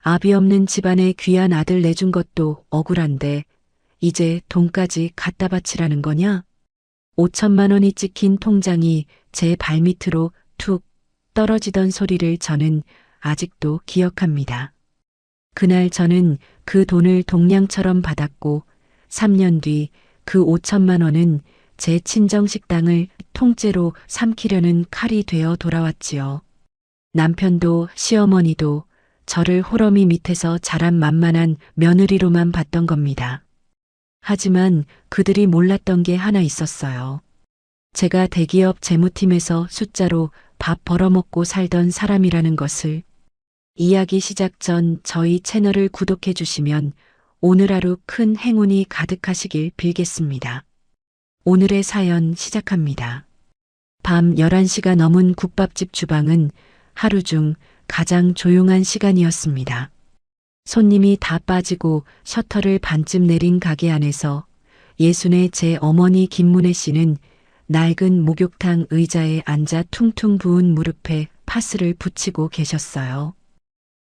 아비 없는 집안에 귀한 아들 내준 것도 억울한데 이제 돈까지 갖다 바치라는 거냐? 5천만 원이 찍힌 통장이 제 발밑으로 툭 떨어지던 소리를 저는 아직도 기억합니다. 그날 저는 그 돈을 동량처럼 받았고 3년 뒤 그 5천만 원은 제 친정 식당을 통째로 삼키려는 칼이 되어 돌아왔지요. 남편도 시어머니도 저를 호러미 밑에서 자란 만만한 며느리로만 봤던 겁니다. 하지만 그들이 몰랐던 게 하나 있었어요. 제가 대기업 재무팀에서 숫자로 밥 벌어먹고 살던 사람이라는 것을. 이야기 시작 전 저희 채널을 구독해 주시면 오늘 하루 큰 행운이 가득하시길 빌겠습니다. 오늘의 사연 시작합니다. 밤 11시가 넘은 국밥집 주방은 하루 중 가장 조용한 시간이었습니다. 손님이 다 빠지고 셔터를 반쯤 내린 가게 안에서 예순의 제 어머니 김문혜 씨는 낡은 목욕탕 의자에 앉아 퉁퉁 부은 무릎에 파스를 붙이고 계셨어요.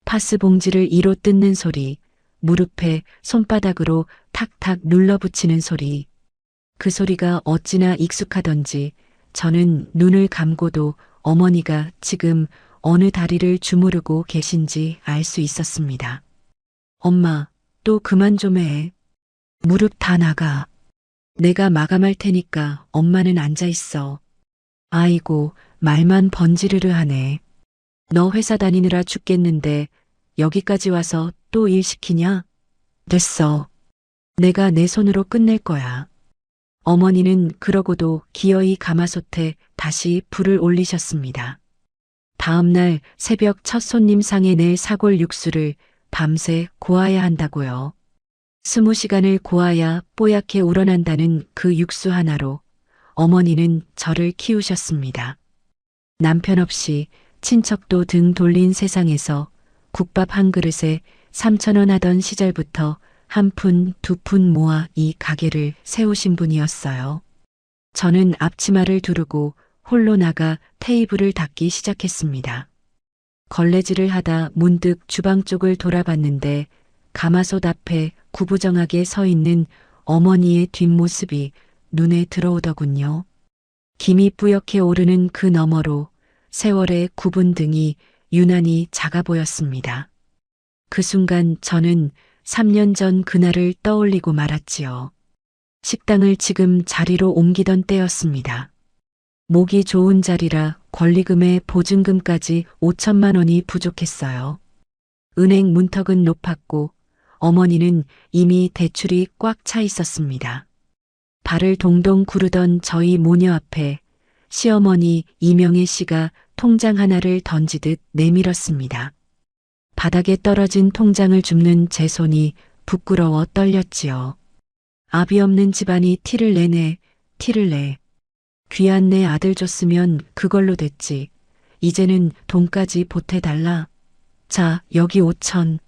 파스 봉지를 이로 뜯는 소리, 무릎에 손바닥으로 탁탁 눌러붙이는 소리. 그 소리가 어찌나 익숙하던지 저는 눈을 감고도 어머니가 지금 어느 다리를 주무르고 계신지 알 수 있었습니다. 엄마, 또 그만 좀 해. 무릎 다 나가. 내가 마감할 테니까 엄마는 앉아 있어. 아이고, 말만 번지르르 하네. 너 회사 다니느라 죽겠는데 여기까지 와서 또 일 시키냐? 됐어. 내가 내 손으로 끝낼 거야. 어머니는 그러고도 기어이 가마솥에 다시 불을 올리셨습니다. 다음 날 새벽 첫 손님 상에 낼 사골 육수를 밤새 고아야 한다고요. 20시간을 고아야 뽀얗게 우러난다는 그 육수 하나로 어머니는 저를 키우셨습니다. 남편 없이 친척도 등 돌린 세상에서 국밥 한 그릇에 3,000원 하던 시절부터 한 푼, 두 푼 모아 이 가게를 세우신 분이었어요. 저는 앞치마를 두르고 홀로 나가 테이블을 닦기 시작했습니다. 걸레질을 하다 문득 주방 쪽을 돌아봤는데 가마솥 앞에 구부정하게 서 있는 어머니의 뒷모습이 눈에 들어오더군요. 김이 뿌옇게 오르는 그 너머로 세월의 굽은 등이 유난히 작아 보였습니다. 그 순간 저는 3년 전 그날을 떠올리고 말았지요. 식당을 지금 자리로 옮기던 때였습니다. 목이 좋은 자리라 권리금에 보증금까지 5천만 원이 부족했어요. 은행 문턱은 높았고 어머니는 이미 대출이 꽉 차 있었습니다. 발을 동동 구르던 저희 모녀 앞에 시어머니 이명애 씨가 통장 하나를 던지듯 내밀었습니다. 바닥에 떨어진 통장을 줍는 제 손이 부끄러워 떨렸지요. 아비 없는 집안이 티를 내네, 티를 내. 귀한 내 아들 줬으면 그걸로 됐지. 이제는 돈까지 보태달라. 자, 여기 5천.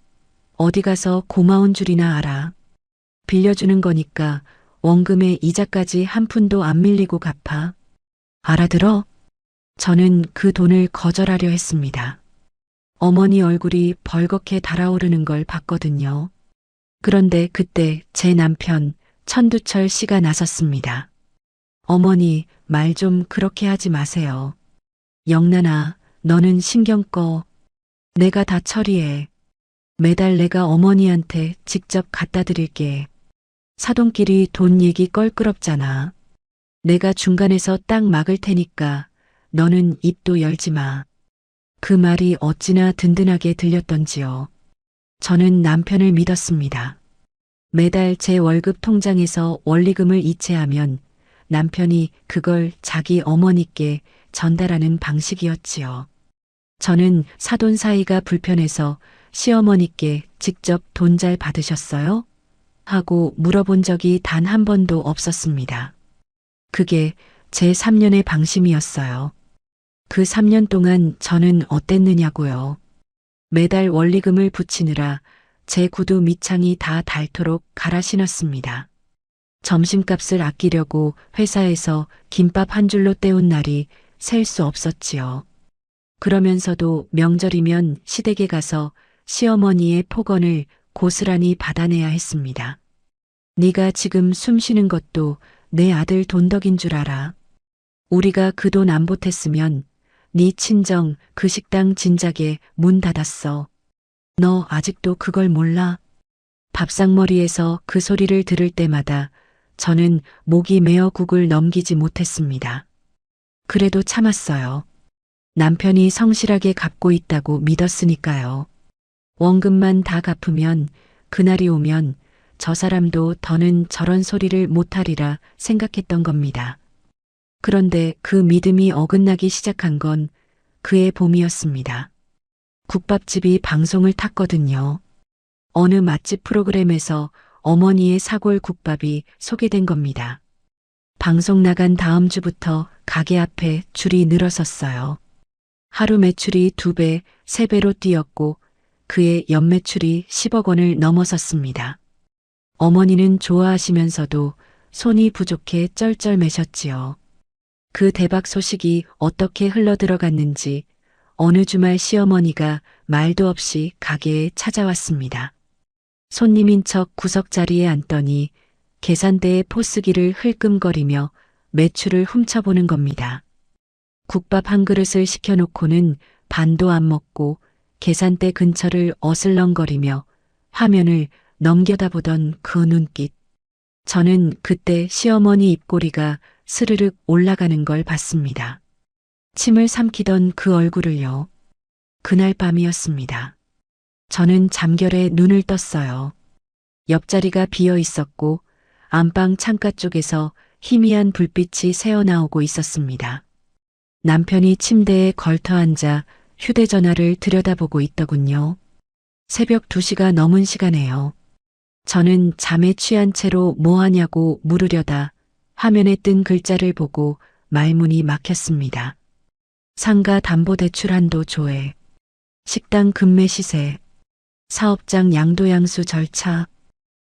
어디 가서 고마운 줄이나 알아. 빌려주는 거니까 원금에 이자까지 한 푼도 안 밀리고 갚아. 알아들어? 저는 그 돈을 거절하려 했습니다. 어머니 얼굴이 벌겋게 달아오르는 걸 봤거든요. 그런데 그때 제 남편 천두철 씨가 나섰습니다. 어머니, 말 좀 그렇게 하지 마세요. 영란아, 너는 신경 꺼. 내가 다 처리해. 매달 내가 어머니한테 직접 갖다 드릴게. 사돈끼리 돈 얘기 껄끄럽잖아. 내가 중간에서 딱 막을 테니까 너는 입도 열지 마. 그 말이 어찌나 든든하게 들렸던지요. 저는 남편을 믿었습니다. 매달 제 월급 통장에서 원리금을 이체하면 남편이 그걸 자기 어머니께 전달하는 방식이었지요. 저는 사돈 사이가 불편해서 시어머니께 직접 돈 잘 받으셨어요? 하고 물어본 적이 단 한 번도 없었습니다. 그게 제 3년의 방심이었어요. 그 3년 동안 저는 어땠느냐고요. 매달 원리금을 붙이느라 제 구두 밑창이 다 닳도록 갈아 신었습니다. 점심값을 아끼려고 회사에서 김밥 한 줄로 때운 날이 셀 수 없었지요. 그러면서도 명절이면 시댁에 가서 시어머니의 폭언을 고스란히 받아내야 했습니다. 네가 지금 숨 쉬는 것도 내 아들 돈덕인 줄 알아. 우리가 그 돈 안 보탰으면 네 친정 그 식당 진작에 문 닫았어. 너 아직도 그걸 몰라? 밥상머리에서 그 소리를 들을 때마다 저는 목이 메어 국을 넘기지 못했습니다. 그래도 참았어요. 남편이 성실하게 갚고 있다고 믿었으니까요. 원금만 다 갚으면 그날이 오면 저 사람도 더는 저런 소리를 못하리라 생각했던 겁니다. 그런데 그 믿음이 어긋나기 시작한 건 그해 봄이었습니다. 국밥집이 방송을 탔거든요. 어느 맛집 프로그램에서 어머니의 사골 국밥이 소개된 겁니다. 방송 나간 다음 주부터 가게 앞에 줄이 늘어섰어요. 하루 매출이 2배, 3배로 뛰었고 그의 연매출이 10억 원을 넘어섰습니다. 어머니는 좋아하시면서도 손이 부족해 쩔쩔매셨지요. 그 대박 소식이 어떻게 흘러들어갔는지 어느 주말 시어머니가 말도 없이 가게에 찾아왔습니다. 손님인 척 구석자리에 앉더니 계산대에 포스기를 흘끔거리며 매출을 훔쳐보는 겁니다. 국밥 한 그릇을 시켜놓고는 반도 안 먹고 계산대 근처를 어슬렁거리며 화면을 넘겨다보던 그 눈빛. 저는 그때 시어머니 입꼬리가 스르륵 올라가는 걸 봤습니다. 침을 삼키던 그 얼굴을요. 그날 밤이었습니다. 저는 잠결에 눈을 떴어요. 옆자리가 비어 있었고 안방 창가 쪽에서 희미한 불빛이 새어나오고 있었습니다. 남편이 침대에 걸터앉아 휴대전화를 들여다보고 있더군요. 새벽 2시가 넘은 시간에요. 저는 잠에 취한 채로 뭐 하냐고 물으려다 화면에 뜬 글자를 보고 말문이 막혔습니다. 상가 담보대출 한도 조회, 식당 급매 시세, 사업장 양도양수 절차.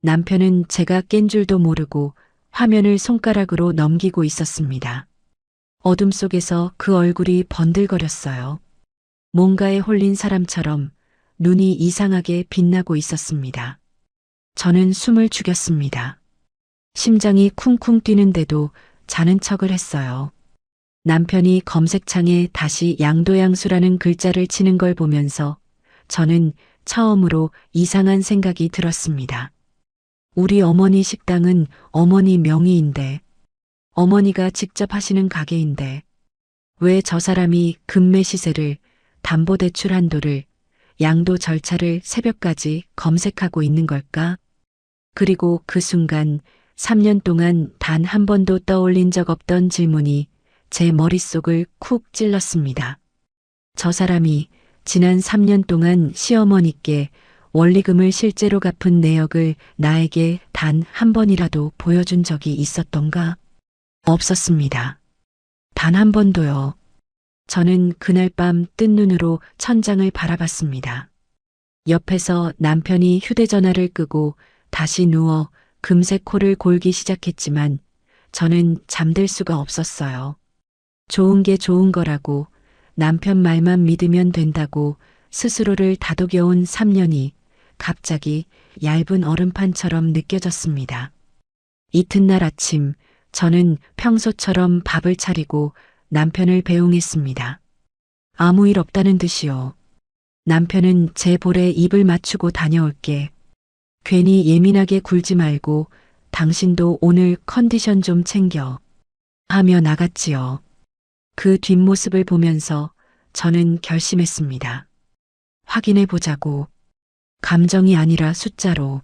남편은 제가 깬 줄도 모르고 화면을 손가락으로 넘기고 있었습니다. 어둠 속에서 그 얼굴이 번들거렸어요. 뭔가에 홀린 사람처럼 눈이 이상하게 빛나고 있었습니다. 저는 숨을 죽였습니다. 심장이 쿵쿵 뛰는데도 자는 척을 했어요. 남편이 검색창에 다시 양도양수라는 글자를 치는 걸 보면서 저는 처음으로 이상한 생각이 들었습니다. 우리 어머니 식당은 어머니 명의인데, 어머니가 직접 하시는 가게인데, 왜 저 사람이 급매 시세를, 담보대출 한도를, 양도 절차를 새벽까지 검색하고 있는 걸까? 그리고 그 순간 3년 동안 단 한 번도 떠올린 적 없던 질문이 제 머릿속을 쿡 찔렀습니다. 저 사람이 지난 3년 동안 시어머니께 원리금을 실제로 갚은 내역을 나에게 단 한 번이라도 보여준 적이 있었던가? 없었습니다. 단 한 번도요. 저는 그날 밤 뜬 눈으로 천장을 바라봤습니다. 옆에서 남편이 휴대전화를 끄고 다시 누워 금세 코를 골기 시작했지만 저는 잠들 수가 없었어요. 좋은 게 좋은 거라고, 남편 말만 믿으면 된다고 스스로를 다독여온 3년이 갑자기 얇은 얼음판처럼 느껴졌습니다. 이튿날 아침 저는 평소처럼 밥을 차리고 남편을 배웅했습니다. 아무 일 없다는 듯이요. 남편은 제 볼에 입을 맞추고 다녀올게. 괜히 예민하게 굴지 말고 당신도 오늘 컨디션 좀 챙겨. 하며 나갔지요. 그 뒷모습을 보면서 저는 결심했습니다. 확인해 보자고. 감정이 아니라 숫자로.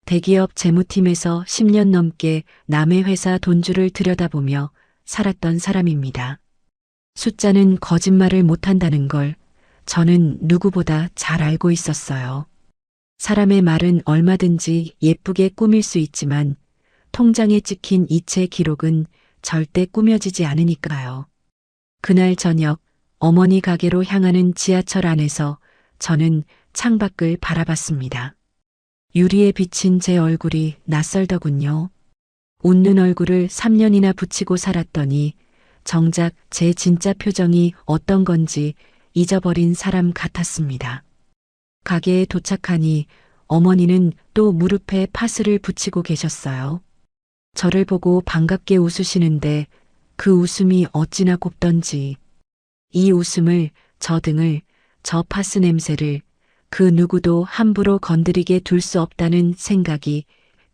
대기업 재무팀에서 10년 넘게 남의 회사 돈줄을 들여다보며 살았던 사람입니다. 숫자는 거짓말을 못한다는 걸 저는 누구보다 잘 알고 있었어요. 사람의 말은 얼마든지 예쁘게 꾸밀 수 있지만 통장에 찍힌 이체 기록은 절대 꾸며지지 않으니까요. 그날 저녁 어머니 가게로 향하는 지하철 안에서 저는 창밖을 바라봤습니다. 유리에 비친 제 얼굴이 낯설더군요. 웃는 얼굴을 3년이나 붙이고 살았더니 정작 제 진짜 표정이 어떤 건지 잊어버린 사람 같았습니다. 가게에 도착하니 어머니는 또 무릎에 파스를 붙이고 계셨어요. 저를 보고 반갑게 웃으시는데 그 웃음이 어찌나 곱던지. 이 웃음을, 저 등을, 저 파스 냄새를 그 누구도 함부로 건드리게 둘 수 없다는 생각이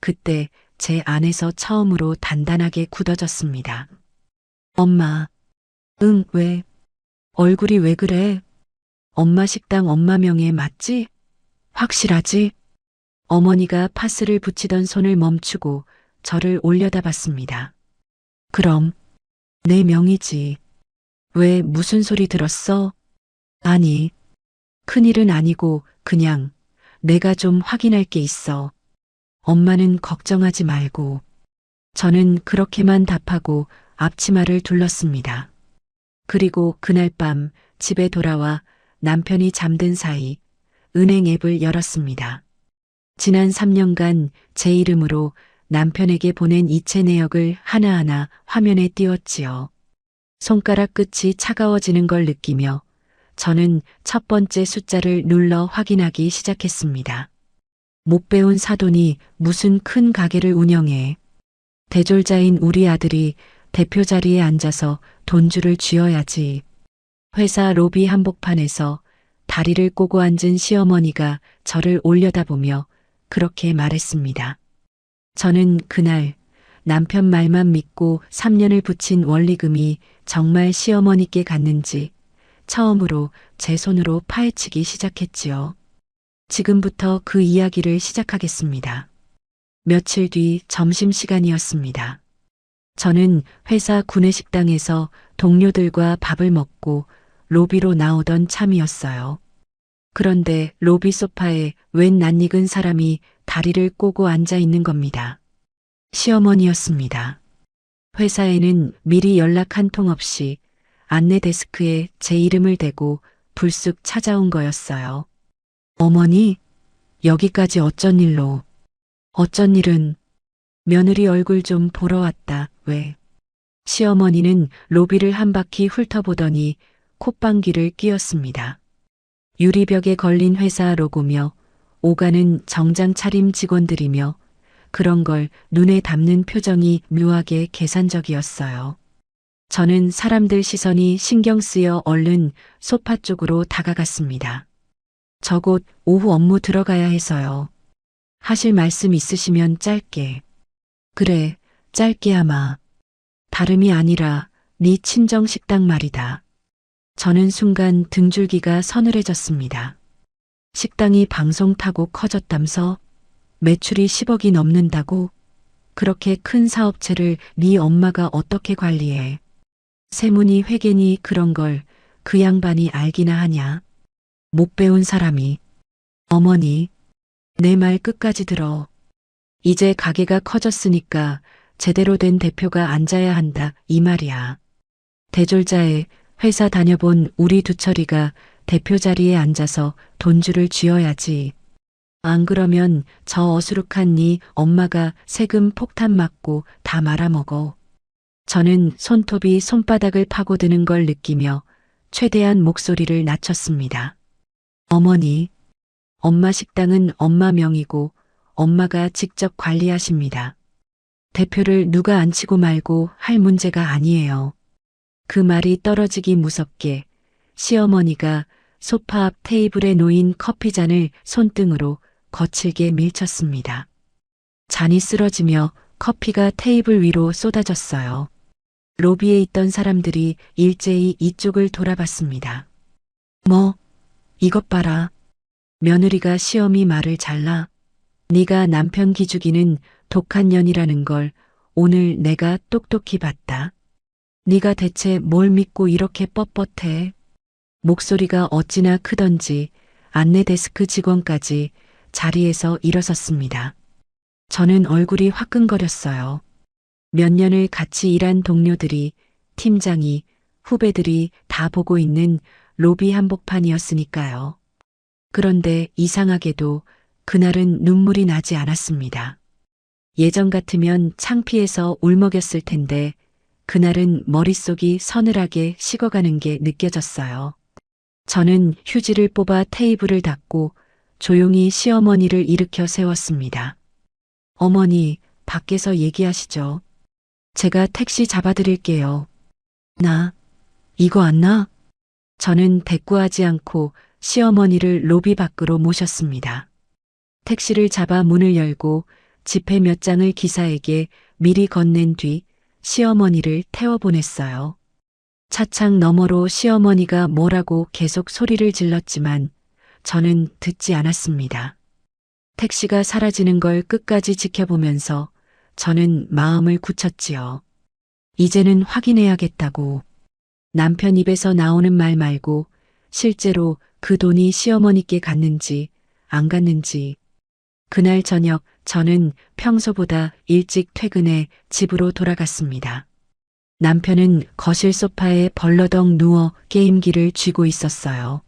그때 제 안에서 처음으로 단단하게 굳어졌습니다. 엄마, 응, 왜? 얼굴이 왜 그래? 엄마 식당 엄마 명예 맞지? 확실하지? 어머니가 파스를 붙이던 손을 멈추고 저를 올려다봤습니다. 그럼, 내 명이지. 왜 무슨 소리 들었어? 아니, 큰일은 아니고 그냥 내가 좀 확인할 게 있어. 엄마는 걱정하지 말고. 저는 그렇게만 답하고 앞치마를 둘렀습니다. 그리고 그날 밤 집에 돌아와 남편이 잠든 사이 은행 앱을 열었습니다. 지난 3년간 제 이름으로 남편에게 보낸 이체 내역을 하나하나 화면에 띄웠지요. 손가락 끝이 차가워지는 걸 느끼며 저는 첫 번째 숫자를 눌러 확인하기 시작했습니다. 못 배운 사돈이 무슨 큰 가게를 운영해. 대졸자인 우리 아들이 대표 자리에 앉아서 돈줄을 쥐어야지. 회사 로비 한복판에서 다리를 꼬고 앉은 시어머니가 저를 올려다보며 그렇게 말했습니다. 저는 그날 남편 말만 믿고 3년을 붙인 원리금이 정말 시어머니께 갔는지 처음으로 제 손으로 파헤치기 시작했지요. 지금부터 그 이야기를 시작하겠습니다. 며칠 뒤 점심시간이었습니다. 저는 회사 구내식당에서 동료들과 밥을 먹고 로비로 나오던 참이었어요. 그런데 로비 소파에 웬 낯익은 사람이 다리를 꼬고 앉아 있는 겁니다. 시어머니였습니다. 회사에는 미리 연락 한 통 없이 안내 데스크에 제 이름을 대고 불쑥 찾아온 거였어요. 어머니, 여기까지 어쩐 일로? 어쩐 일은? 며느리 얼굴 좀 보러 왔다. 왜? 시어머니는 로비를 한 바퀴 훑어보더니 콧방귀를 뀌었습니다. 유리벽에 걸린 회사 로고며 오가는 정장 차림 직원들이며 그런 걸 눈에 담는 표정이 묘하게 계산적이었어요. 저는 사람들 시선이 신경 쓰여 얼른 소파 쪽으로 다가갔습니다. 저 곧 오후 업무 들어가야 해서요. 하실 말씀 있으시면 짧게. 그래, 짧게 하마. 다름이 아니라 네 친정 식당 말이다. 저는 순간 등줄기가 서늘해졌습니다. 식당이 방송 타고 커졌담서 매출이 10억이 넘는다고? 그렇게 큰 사업체를 네 엄마가 어떻게 관리해? 세무니 회계니 그런 걸 그 양반이 알기나 하냐? 못 배운 사람이. 어머니, 내 말 끝까지 들어. 이제 가게가 커졌으니까 제대로 된 대표가 앉아야 한다 이 말이야. 대졸자에 회사 다녀본 우리 두철이가 대표 자리에 앉아서 돈줄을 쥐어야지. 안 그러면 저 어수룩한 네 엄마가 세금 폭탄 맞고 다 말아먹어. 저는 손톱이 손바닥을 파고드는 걸 느끼며 최대한 목소리를 낮췄습니다. 어머니, 엄마 식당은 엄마 명의고 엄마가 직접 관리하십니다. 대표를 누가 앉히고 말고 할 문제가 아니에요. 그 말이 떨어지기 무섭게 시어머니가 소파 앞 테이블에 놓인 커피잔을 손등으로 거칠게 밀쳤습니다. 잔이 쓰러지며 커피가 테이블 위로 쏟아졌어요. 로비에 있던 사람들이 일제히 이쪽을 돌아봤습니다. 뭐, 이것 봐라. 며느리가 시어미 말을 잘라. 네가 남편 기죽이는 독한 년이라는 걸 오늘 내가 똑똑히 봤다. 네가 대체 뭘 믿고 이렇게 뻣뻣해? 목소리가 어찌나 크던지 안내 데스크 직원까지 자리에서 일어섰습니다. 저는 얼굴이 화끈거렸어요. 몇 년을 같이 일한 동료들이, 팀장이, 후배들이 다 보고 있는 로비 한복판이었으니까요. 그런데 이상하게도 그날은 눈물이 나지 않았습니다. 예전 같으면 창피해서 울먹였을 텐데 그날은 머릿속이 서늘하게 식어가는 게 느껴졌어요. 저는 휴지를 뽑아 테이블을 닦고 조용히 시어머니를 일으켜 세웠습니다. 어머니, 밖에서 얘기하시죠. 제가 택시 잡아드릴게요. 나, 이거 안 나? 저는 대꾸하지 않고 시어머니를 로비 밖으로 모셨습니다. 택시를 잡아 문을 열고 지폐 몇 장을 기사에게 미리 건넨 뒤 시어머니를 태워보냈어요. 차창 너머로 시어머니가 뭐라고 계속 소리를 질렀지만 저는 듣지 않았습니다. 택시가 사라지는 걸 끝까지 지켜보면서 저는 마음을 굳혔지요. 이제는 확인해야겠다고. 남편 입에서 나오는 말 말고 실제로 그 돈이 시어머니께 갔는지 안 갔는지. 그날 저녁 저는 평소보다 일찍 퇴근해 집으로 돌아갔습니다. 남편은 거실 소파에 벌러덩 누워 게임기를 쥐고 있었어요.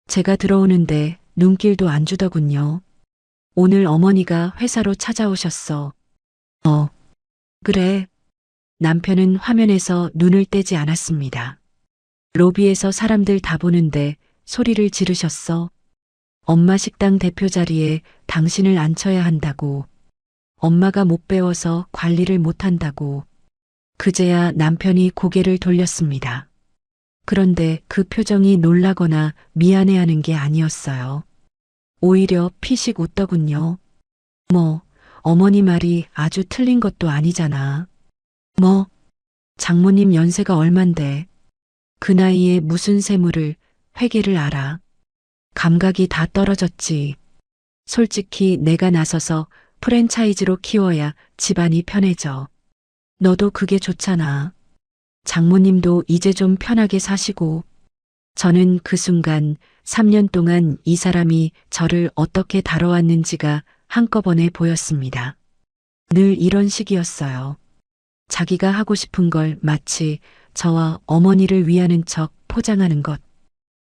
제가 들어오는데 눈길도 안 주더군요. 오늘 어머니가 회사로 찾아오셨어. 그래. 남편은 화면에서 눈을 떼지 않았습니다. 로비에서 사람들 다 보는데 소리를 지르셨어. 엄마 식당 대표 자리에 당신을 앉혀야 한다고. 엄마가 못 배워서 관리를 못 한다고. 그제야 남편이 고개를 돌렸습니다. 그런데 그 표정이 놀라거나 미안해하는 게 아니었어요. 오히려 피식 웃더군요. 어머니 말이 아주 틀린 것도 아니잖아. 장모님 연세가 얼만데. 그 나이에 무슨 세무를, 회계를 알아. 감각이 다 떨어졌지. 솔직히 내가 나서서 프랜차이즈로 키워야 집안이 편해져. 너도 그게 좋잖아. 장모님도 이제 좀 편하게 사시고. 저는 그 순간 3년 동안 이 사람이 저를 어떻게 다뤄왔는지가 한꺼번에 보였습니다. 늘 이런 식이었어요. 자기가 하고 싶은 걸 마치 저와 어머니를 위하는 척 포장하는 것.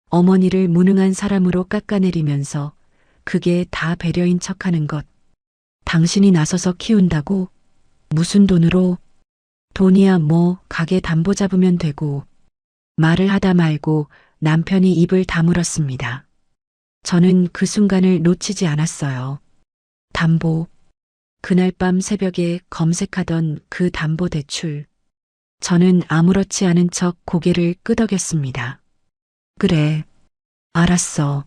어머니를 무능한 사람으로 깎아내리면서 그게 다 배려인 척하는 것. 당신이 나서서 키운다고? 무슨 돈으로? 돈이야 가게 담보 잡으면 되고. 말을 하다 말고 남편이 입을 다물었습니다. 저는 그 순간을 놓치지 않았어요. 담보. 그날 밤 새벽에 검색하던 그 담보 대출. 저는 아무렇지 않은 척 고개를 끄덕였습니다. 그래. 알았어.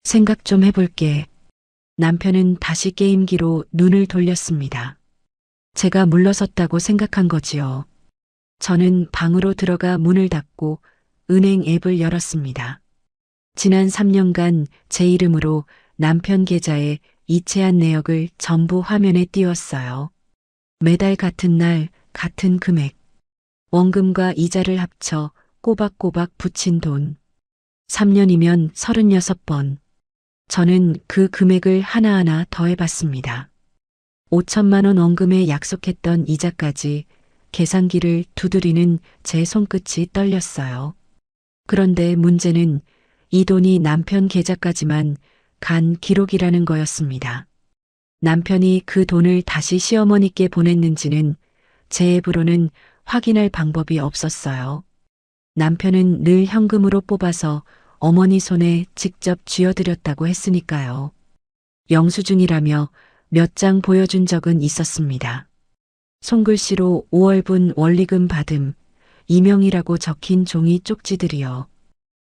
생각 좀 해볼게. 남편은 다시 게임기로 눈을 돌렸습니다. 제가 물러섰다고 생각한 거지요. 저는 방으로 들어가 문을 닫고 은행 앱을 열었습니다. 지난 3년간 제 이름으로 남편 계좌에 이체한 내역을 전부 화면에 띄웠어요. 매달 같은 날 같은 금액. 원금과 이자를 합쳐 꼬박꼬박 붙인 돈. 3년이면 36번. 저는 그 금액을 하나하나 더해봤습니다. 5천만 원 원금에 약속했던 이자까지 계산기를 두드리는 제 손끝이 떨렸어요. 그런데 문제는 이 돈이 남편 계좌까지만 간 기록이라는 거였습니다. 남편이 그 돈을 다시 시어머니께 보냈는지는 제 앱으로는 확인할 방법이 없었어요. 남편은 늘 현금으로 뽑아서 어머니 손에 직접 쥐어드렸다고 했으니까요. 영수증이라며 몇 장 보여준 적은 있었습니다. 손글씨로 5월분 원리금 받음, 이명이라고 적힌 종이 쪽지들이요.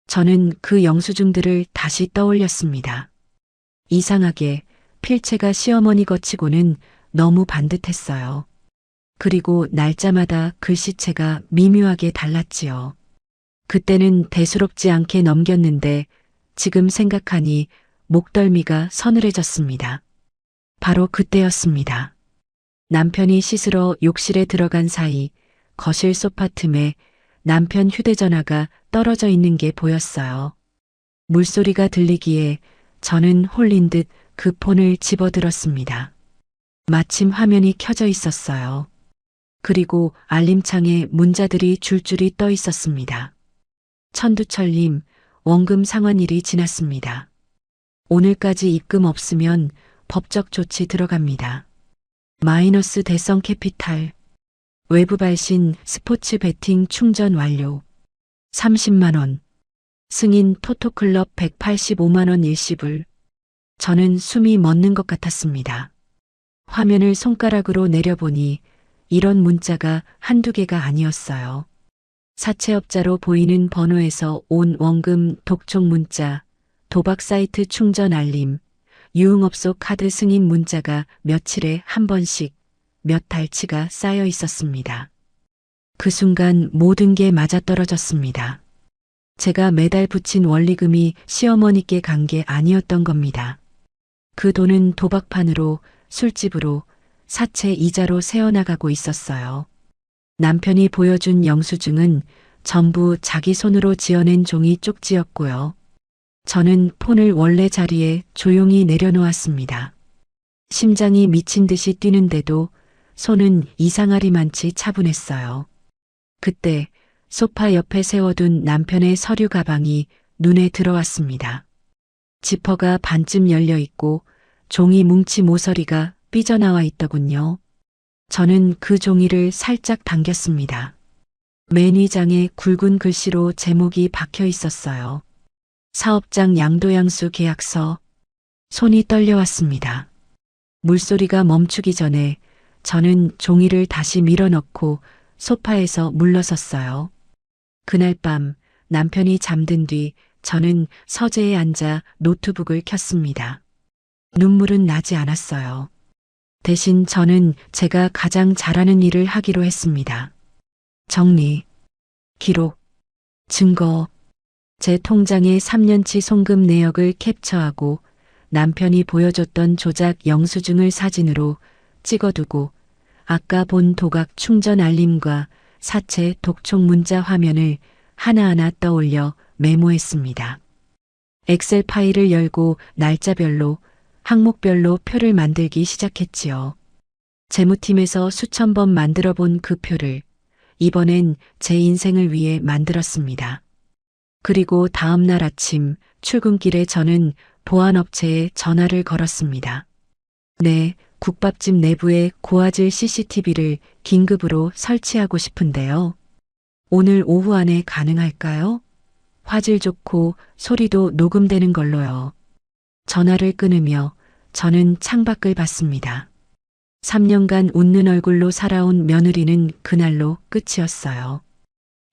저는 그 영수증들을 다시 떠올렸습니다. 이상하게 필체가 시어머니 거치고는 너무 반듯했어요. 그리고 날짜마다 글씨체가 미묘하게 달랐지요. 그때는 대수롭지 않게 넘겼는데 지금 생각하니 목덜미가 서늘해졌습니다. 바로 그때였습니다. 남편이 씻으러 욕실에 들어간 사이 거실 소파 틈에 남편 휴대전화가 떨어져 있는 게 보였어요. 물소리가 들리기에 저는 홀린 듯 그 폰을 집어들었습니다. 마침 화면이 켜져 있었어요. 그리고 알림창에 문자들이 줄줄이 떠 있었습니다. 천두철님, 원금 상환일이 지났습니다. 오늘까지 입금 없으면 법적 조치 들어갑니다. 마이너스 대성 캐피탈. 외부 발신 스포츠 베팅 충전 완료. 30만 원. 승인 토토클럽 185만 원 일시불. 저는 숨이 멎는 것 같았습니다. 화면을 손가락으로 내려보니 이런 문자가 한두 개가 아니었어요. 사채업자로 보이는 번호에서 온 원금 독촉 문자, 도박 사이트 충전 알림, 유흥업소 카드 승인 문자가 며칠에 한 번씩 몇 달치가 쌓여 있었습니다. 그 순간 모든 게 맞아떨어졌습니다. 제가 매달 붙인 원리금이 시어머니께 간 게 아니었던 겁니다. 그 돈은 도박판으로, 술집으로, 사채 이자로 새어나가고 있었어요. 남편이 보여준 영수증은 전부 자기 손으로 지어낸 종이 쪽지였고요. 저는 폰을 원래 자리에 조용히 내려놓았습니다. 심장이 미친 듯이 뛰는데도 손은 이상하리만치 차분했어요. 그때 소파 옆에 세워둔 남편의 서류 가방이 눈에 들어왔습니다. 지퍼가 반쯤 열려 있고 종이 뭉치 모서리가 삐져나와 있더군요. 저는 그 종이를 살짝 당겼습니다. 맨 위장에 굵은 글씨로 제목이 박혀 있었어요. 사업장 양도양수 계약서. 손이 떨려왔습니다. 물소리가 멈추기 전에 저는 종이를 다시 밀어넣고 소파에서 물러섰어요. 그날 밤 남편이 잠든 뒤 저는 서재에 앉아 노트북을 켰습니다. 눈물은 나지 않았어요. 대신 저는 제가 가장 잘하는 일을 하기로 했습니다. 정리, 기록, 증거, 제 통장의 3년치 송금 내역을 캡처하고 남편이 보여줬던 조작 영수증을 사진으로 찍어두고 아까 본 도각 충전 알림과 사채 독촉 문자 화면을 하나하나 떠올려 메모했습니다. 엑셀 파일을 열고 날짜별로, 항목별로 표를 만들기 시작했지요. 재무팀에서 수천 번 만들어 본 그 표를 이번엔 제 인생을 위해 만들었습니다. 그리고 다음 날 아침 출근길에 저는 보안업체에 전화를 걸었습니다. 네, 국밥집 내부에 고화질 CCTV를 긴급으로 설치하고 싶은데요. 오늘 오후 안에 가능할까요? 화질 좋고 소리도 녹음되는 걸로요. 전화를 끊으며 저는 창밖을 봤습니다. 3년간 웃는 얼굴로 살아온 며느리는 그날로 끝이었어요.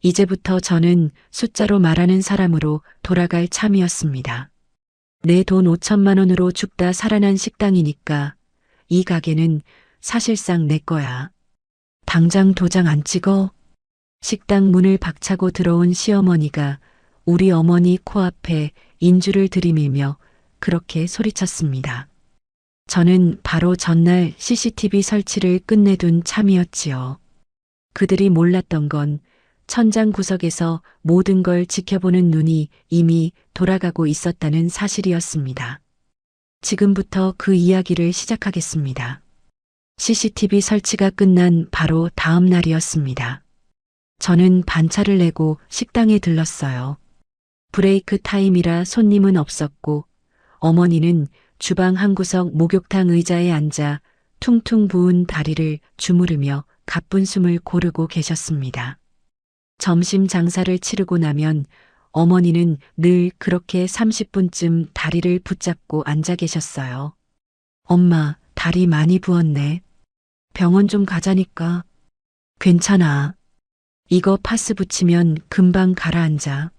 이제부터 저는 숫자로 말하는 사람으로 돌아갈 참이었습니다. 내 돈 5천만 원으로 죽다 살아난 식당이니까 이 가게는 사실상 내 거야. 당장 도장 안 찍어? 식당 문을 박차고 들어온 시어머니가 우리 어머니 코앞에 인주를 들이밀며 그렇게 소리쳤습니다. 저는 바로 전날 CCTV 설치를 끝내둔 참이었지요. 그들이 몰랐던 건 천장 구석에서 모든 걸 지켜보는 눈이 이미 돌아가고 있었다는 사실이었습니다. 지금부터 그 이야기를 시작하겠습니다. CCTV 설치가 끝난 바로 다음 날이었습니다. 저는 반차를 내고 식당에 들렀어요. 브레이크 타임이라 손님은 없었고 어머니는 주방 한 구석 목욕탕 의자에 앉아 퉁퉁 부은 다리를 주무르며 가쁜 숨을 고르고 계셨습니다. 점심 장사를 치르고 나면 어머니는 늘 그렇게 30분쯤 다리를 붙잡고 앉아 계셨어요. 엄마, 다리 많이 부었네. 병원 좀 가자니까. 괜찮아. 이거 파스 붙이면 금방 가라앉아.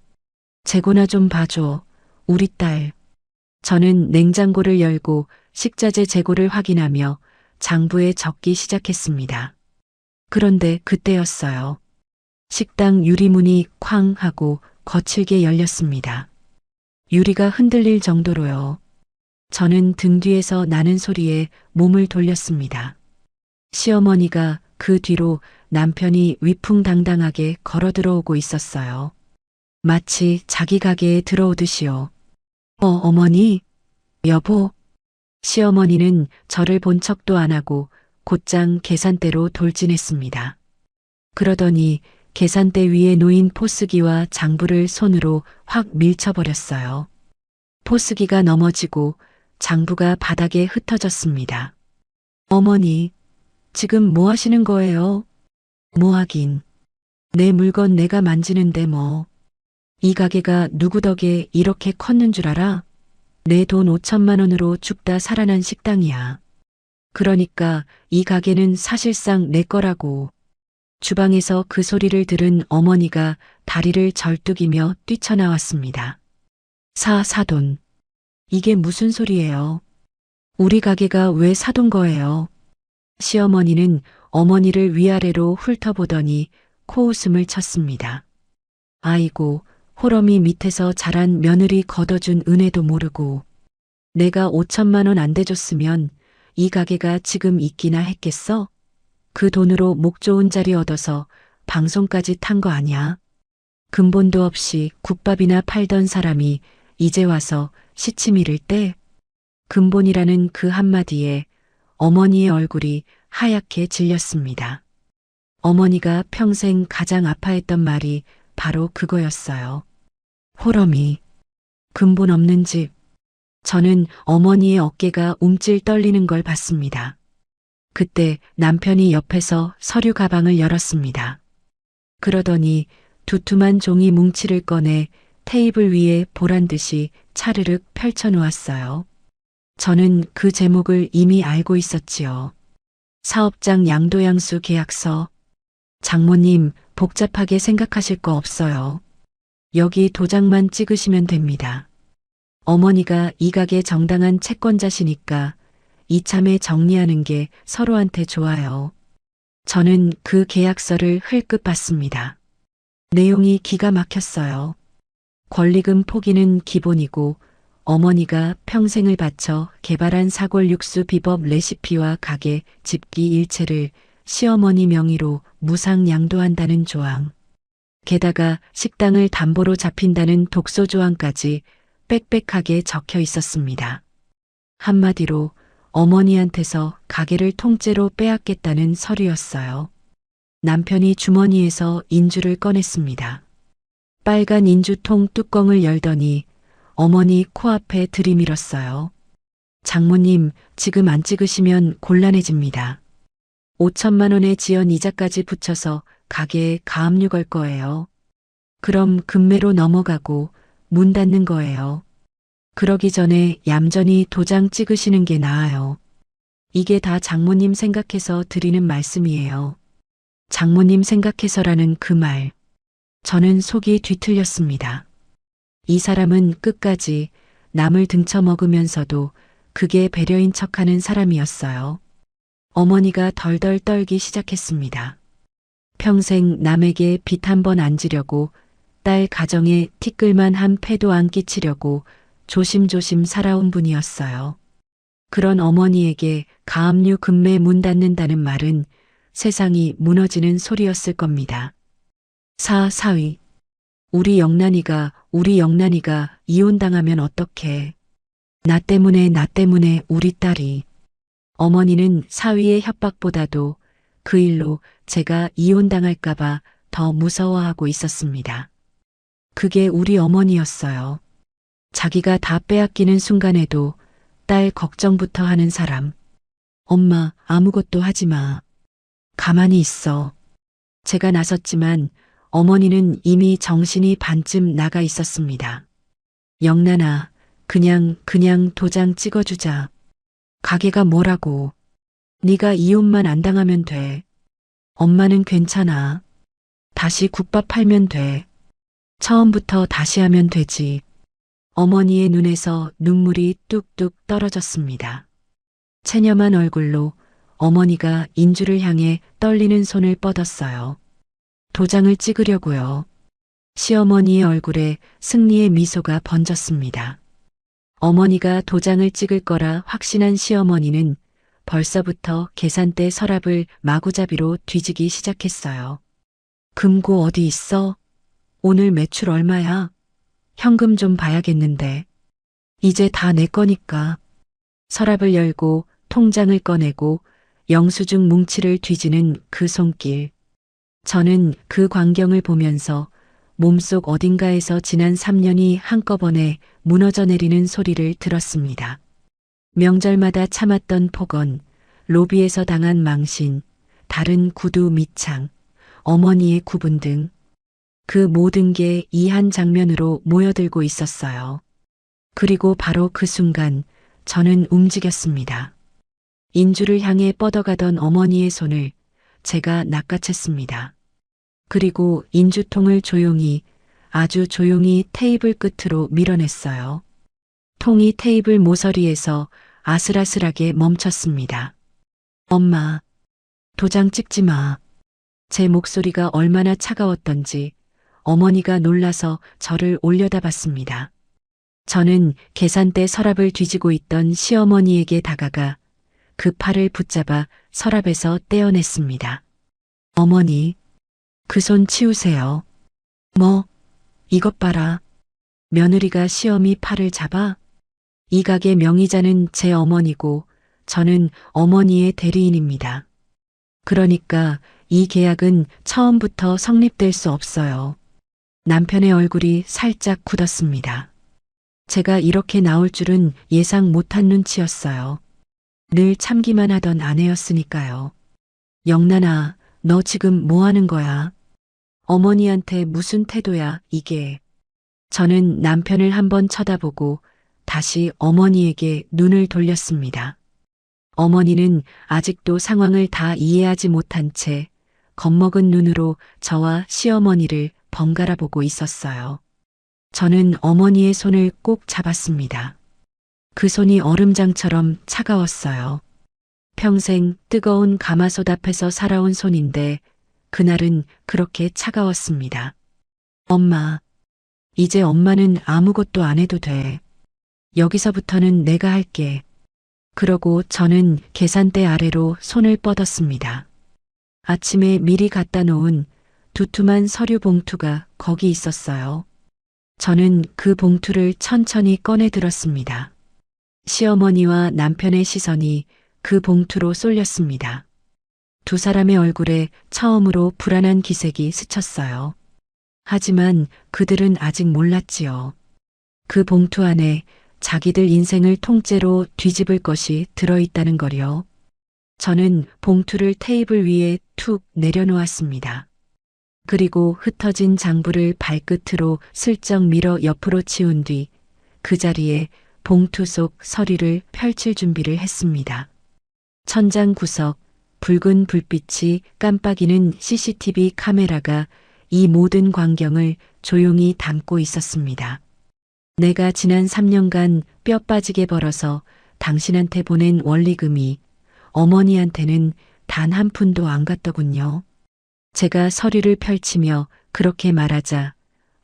재고나 좀 봐줘. 우리 딸. 저는 냉장고를 열고 식자재 재고를 확인하며 장부에 적기 시작했습니다. 그런데 그때였어요. 식당 유리문이 쾅 하고 거칠게 열렸습니다. 유리가 흔들릴 정도로요. 저는 등 뒤에서 나는 소리에 몸을 돌렸습니다. 시어머니가 그 뒤로 남편이 위풍당당하게 걸어 들어오고 있었어요. 마치 자기 가게에 들어오듯이요. 어머니, 여보. 시어머니는 저를 본 척도 안 하고 곧장 계산대로 돌진했습니다. 그러더니 계산대 위에 놓인 포스기와 장부를 손으로 확 밀쳐버렸어요. 포스기가 넘어지고 장부가 바닥에 흩어졌습니다. 어머니, 지금 뭐 하시는 거예요? 뭐 하긴. 내 물건 내가 만지는데 뭐. 이 가게가 누구 덕에 이렇게 컸는 줄 알아? 내 돈 5천만 원으로 죽다 살아난 식당이야. 그러니까 이 가게는 사실상 내 거라고. 주방에서 그 소리를 들은 어머니가 다리를 절뚝이며 뛰쳐나왔습니다. 사돈. 이게 무슨 소리예요? 우리 가게가 왜 사돈 거예요? 시어머니는 어머니를 위아래로 훑어보더니 코웃음을 쳤습니다. 아이고, 호러미 밑에서 자란 며느리 걷어준 은혜도 모르고 내가 5천만 원 안 대줬으면 이 가게가 지금 있기나 했겠어? 그 돈으로 목 좋은 자리 얻어서 방송까지 탄 거 아냐? 근본도 없이 국밥이나 팔던 사람이 이제 와서 시침 잃을 때? 근본이라는 그 한마디에 어머니의 얼굴이 하얗게 질렸습니다. 어머니가 평생 가장 아파했던 말이 바로 그거였어요. 호러미. 근본 없는 집. 저는 어머니의 어깨가 움찔 떨리는 걸 봤습니다. 그때 남편이 옆에서 서류 가방을 열었습니다. 그러더니 두툼한 종이 뭉치를 꺼내 테이블 위에 보란 듯이 차르륵 펼쳐놓았어요. 저는 그 제목을 이미 알고 있었지요. 사업장 양도양수 계약서. 장모님, 복잡하게 생각하실 거 없어요. 여기 도장만 찍으시면 됩니다. 어머니가 이 가게 정당한 채권자시니까 이참에 정리하는 게 서로한테 좋아요. 저는 그 계약서를 흘끗 봤습니다. 내용이 기가 막혔어요. 권리금 포기는 기본이고 어머니가 평생을 바쳐 개발한 사골 육수 비법 레시피와 가게 집기 일체를 시어머니 명의로 무상 양도한다는 조항. 게다가 식당을 담보로 잡힌다는 독소 조항까지 빽빽하게 적혀 있었습니다. 한마디로 어머니한테서 가게를 통째로 빼앗겠다는 서류였어요. 남편이 주머니에서 인주를 꺼냈습니다. 빨간 인주통 뚜껑을 열더니 어머니 코앞에 들이밀었어요. 장모님, 지금 안 찍으시면 곤란해집니다. 5천만 원의 지연 이자까지 붙여서 가게에 가압류 걸 거예요. 그럼 금매로 넘어가고 문 닫는 거예요. 그러기 전에 얌전히 도장 찍으시는 게 나아요. 이게 다 장모님 생각해서 드리는 말씀이에요. 장모님 생각해서라는 그 말. 저는 속이 뒤틀렸습니다. 이 사람은 끝까지 남을 등쳐먹으면서도 그게 배려인 척하는 사람이었어요. 어머니가 덜덜 떨기 시작했습니다. 평생 남에게 빚 한 번 안 지려고 딸 가정에 티끌만 한 패도 안 끼치려고 조심조심 살아온 분이었어요. 그런 어머니에게 가압류 금매 문 닫는다는 말은 세상이 무너지는 소리였을 겁니다. 사위. 우리 영란이가 이혼당하면 어떡해. 나 때문에 우리 딸이. 어머니는 사위의 협박보다도 그 일로 제가 이혼당할까봐 더 무서워하고 있었습니다. 그게 우리 어머니였어요. 자기가 다 빼앗기는 순간에도 딸 걱정부터 하는 사람. 엄마, 아무것도 하지 마. 가만히 있어. 제가 나섰지만 어머니는 이미 정신이 반쯤 나가 있었습니다. 영란아, 그냥 도장 찍어주자. 가게가 뭐라고. 네가 이혼만 안 당하면 돼. 엄마는 괜찮아. 다시 국밥 팔면 돼. 처음부터 다시 하면 되지. 어머니의 눈에서 눈물이 뚝뚝 떨어졌습니다. 체념한 얼굴로 어머니가 인주를 향해 떨리는 손을 뻗었어요. 도장을 찍으려고요. 시어머니의 얼굴에 승리의 미소가 번졌습니다. 어머니가 도장을 찍을 거라 확신한 시어머니는 벌써부터 계산대 서랍을 마구잡이로 뒤지기 시작했어요. 금고 어디 있어? 오늘 매출 얼마야? 현금 좀 봐야겠는데. 이제 다 내 거니까. 서랍을 열고 통장을 꺼내고 영수증 뭉치를 뒤지는 그 손길. 저는 그 광경을 보면서 몸속 어딘가에서 지난 3년이 한꺼번에 무너져 내리는 소리를 들었습니다. 명절마다 참았던 폭언, 로비에서 당한 망신, 다른 구두 밑창, 어머니의 구분 등 그 모든 게 이 한 장면으로 모여들고 있었어요. 그리고 바로 그 순간 저는 움직였습니다. 인주를 향해 뻗어가던 어머니의 손을 제가 낚아챘습니다. 그리고 인주통을 조용히, 아주 조용히 테이블 끝으로 밀어냈어요. 통이 테이블 모서리에서 아슬아슬하게 멈췄습니다. 엄마, 도장 찍지 마. 제 목소리가 얼마나 차가웠던지 어머니가 놀라서 저를 올려다봤습니다. 저는 계산대 서랍을 뒤지고 있던 시어머니에게 다가가 그 팔을 붙잡아 서랍에서 떼어냈습니다. 어머니, 그 손 치우세요. 뭐, 이것 봐라. 며느리가 시어미 팔을 잡아? 이 가게 명의자는 제 어머니고 저는 어머니의 대리인입니다. 그러니까 이 계약은 처음부터 성립될 수 없어요. 남편의 얼굴이 살짝 굳었습니다. 제가 이렇게 나올 줄은 예상 못한 눈치였어요. 늘 참기만 하던 아내였으니까요. 영란아, 너 지금 뭐 하는 거야? 어머니한테 무슨 태도야, 이게. 저는 남편을 한번 쳐다보고 다시 어머니에게 눈을 돌렸습니다. 어머니는 아직도 상황을 다 이해하지 못한 채 겁먹은 눈으로 저와 시어머니를 번갈아 보고 있었어요. 저는 어머니의 손을 꼭 잡았습니다. 그 손이 얼음장처럼 차가웠어요. 평생 뜨거운 가마솥 앞에서 살아온 손인데 그날은 그렇게 차가웠습니다. 엄마, 이제 엄마는 아무것도 안 해도 돼. 여기서부터는 내가 할게. 그러고 저는 계산대 아래로 손을 뻗었습니다. 아침에 미리 갖다 놓은 두툼한 서류 봉투가 거기 있었어요. 저는 그 봉투를 천천히 꺼내 들었습니다. 시어머니와 남편의 시선이 그 봉투로 쏠렸습니다. 두 사람의 얼굴에 처음으로 불안한 기색이 스쳤어요. 하지만 그들은 아직 몰랐지요. 그 봉투 안에 자기들 인생을 통째로 뒤집을 것이 들어있다는 거요. 저는 봉투를 테이블 위에 툭 내려놓았습니다. 그리고 흩어진 장부를 발끝으로 슬쩍 밀어 옆으로 치운 뒤 그 자리에 봉투 속 서류를 펼칠 준비를 했습니다. 천장 구석, 붉은 불빛이 깜빡이는 CCTV 카메라가 이 모든 광경을 조용히 담고 있었습니다. 내가 지난 3년간 뼈 빠지게 벌어서 당신한테 보낸 원리금이 어머니한테는 단 한 푼도 안 갔더군요. 제가 서류를 펼치며 그렇게 말하자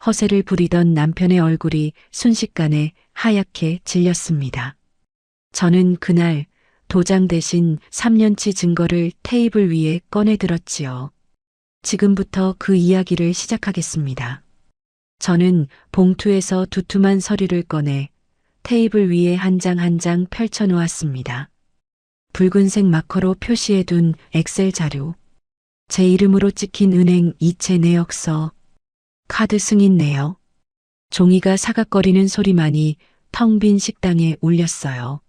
허세를 부리던 남편의 얼굴이 순식간에 하얗게 질렸습니다. 저는 그날 도장 대신 3년치 증거를 테이블 위에 꺼내 들었지요. 지금부터 그 이야기를 시작하겠습니다. 저는 봉투에서 두툼한 서류를 꺼내 테이블 위에 한 장 한 장 펼쳐 놓았습니다. 붉은색 마커로 표시해둔 엑셀 자료, 제 이름으로 찍힌 은행 이체 내역서, 카드 승인 내역, 종이가 사각거리는 소리만이 텅 빈 식당에 울렸어요.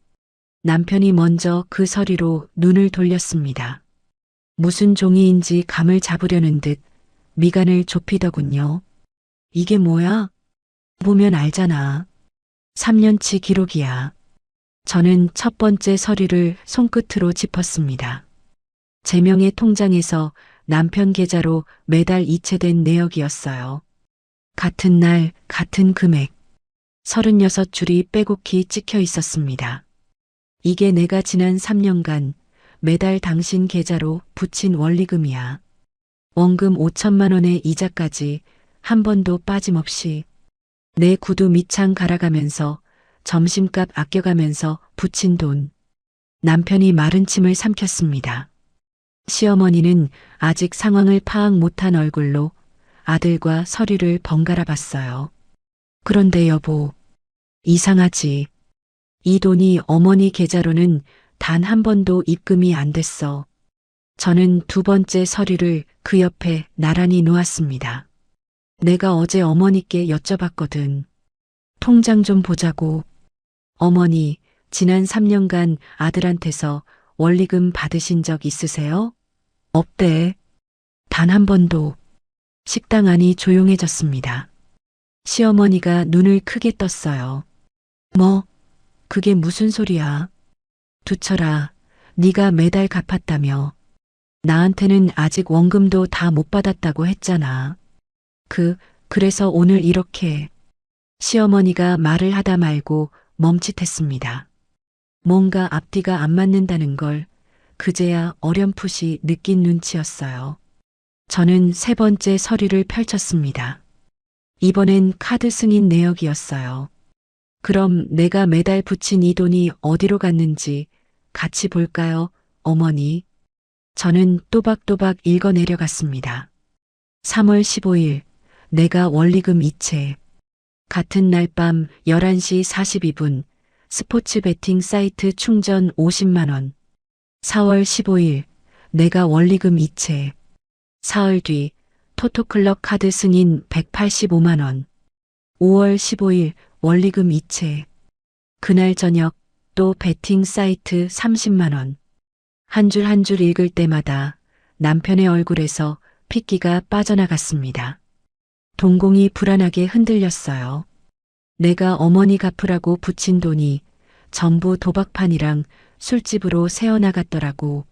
남편이 먼저 그 서류로 눈을 돌렸습니다. 무슨 종이인지 감을 잡으려는 듯 미간을 좁히더군요. 이게 뭐야? 보면 알잖아. 3년치 기록이야. 저는 첫 번째 서류를 손끝으로 짚었습니다. 제명의 통장에서 남편 계좌로 매달 이체된 내역이었어요. 같은 날, 같은 금액. 36줄이 빼곡히 찍혀 있었습니다. 이게 내가 지난 3년간 매달 당신 계좌로 붙인 원리금이야. 원금 5천만 원의 이자까지 한 번도 빠짐없이 내 구두 밑창 갈아가면서 점심값 아껴가면서 붙인 돈. 남편이 마른 침을 삼켰습니다. 시어머니는 아직 상황을 파악 못한 얼굴로 아들과 서류를 번갈아 봤어요. 그런데 여보, 이상하지. 이 돈이 어머니 계좌로는 단 한 번도 입금이 안 됐어. 저는 두 번째 서류를 그 옆에 나란히 놓았습니다. 내가 어제 어머니께 여쭤봤거든. 통장 좀 보자고. 어머니, 지난 3년간 아들한테서 원리금 받으신 적 있으세요? 없대. 단 한 번도. 식당 안이 조용해졌습니다. 시어머니가 눈을 크게 떴어요. 뭐, 그게 무슨 소리야? 두철아, 네가 매달 갚았다며. 나한테는 아직 원금도 다 못 받았다고 했잖아. 그래서 오늘 이렇게. 시어머니가 말을 하다 말고 멈칫했습니다. 뭔가 앞뒤가 안 맞는다는 걸 그제야 어렴풋이 느낀 눈치였어요. 저는 세 번째 서류를 펼쳤습니다. 이번엔 카드 승인 내역이었어요. 그럼 내가 매달 붙인 이 돈이 어디로 갔는지 같이 볼까요, 어머니? 저는 또박또박 읽어 내려갔습니다. 3월 15일, 내가 원리금 이체. 같은 날 밤 11시 42분, 스포츠 베팅 사이트 충전 50만 원. 4월 15일, 내가 원리금 이체. 사흘 뒤, 토토클럽 카드 승인 185만 원. 5월 15일, 원리금 이체. 그날 저녁, 또 베팅 사이트 30만 원. 한 줄 한 줄 읽을 때마다 남편의 얼굴에서 핏기가 빠져나갔습니다. 동공이 불안하게 흔들렸어요. 내가 어머니 갚으라고 붙인 돈이 전부 도박판이랑 술집으로 새어나갔더라고.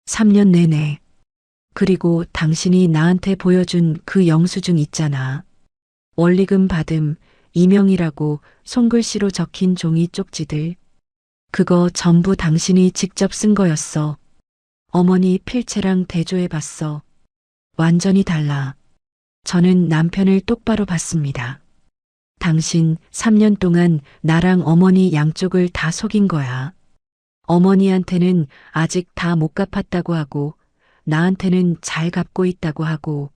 3년 내내. 그리고 당신이 나한테 보여준 그 영수증 있잖아. 원리금 받음, 이명이라고 손글씨로 적힌 종이 쪽지들. 그거 전부 당신이 직접 쓴 거였어. 어머니 필체랑 대조해봤어. 완전히 달라. 저는 남편을 똑바로 봤습니다. 당신 3년 동안 나랑 어머니 양쪽을 다 속인 거야. 어머니한테는 아직 다 못 갚았다고 하고, 나한테는 잘 갚고 있다고 하고,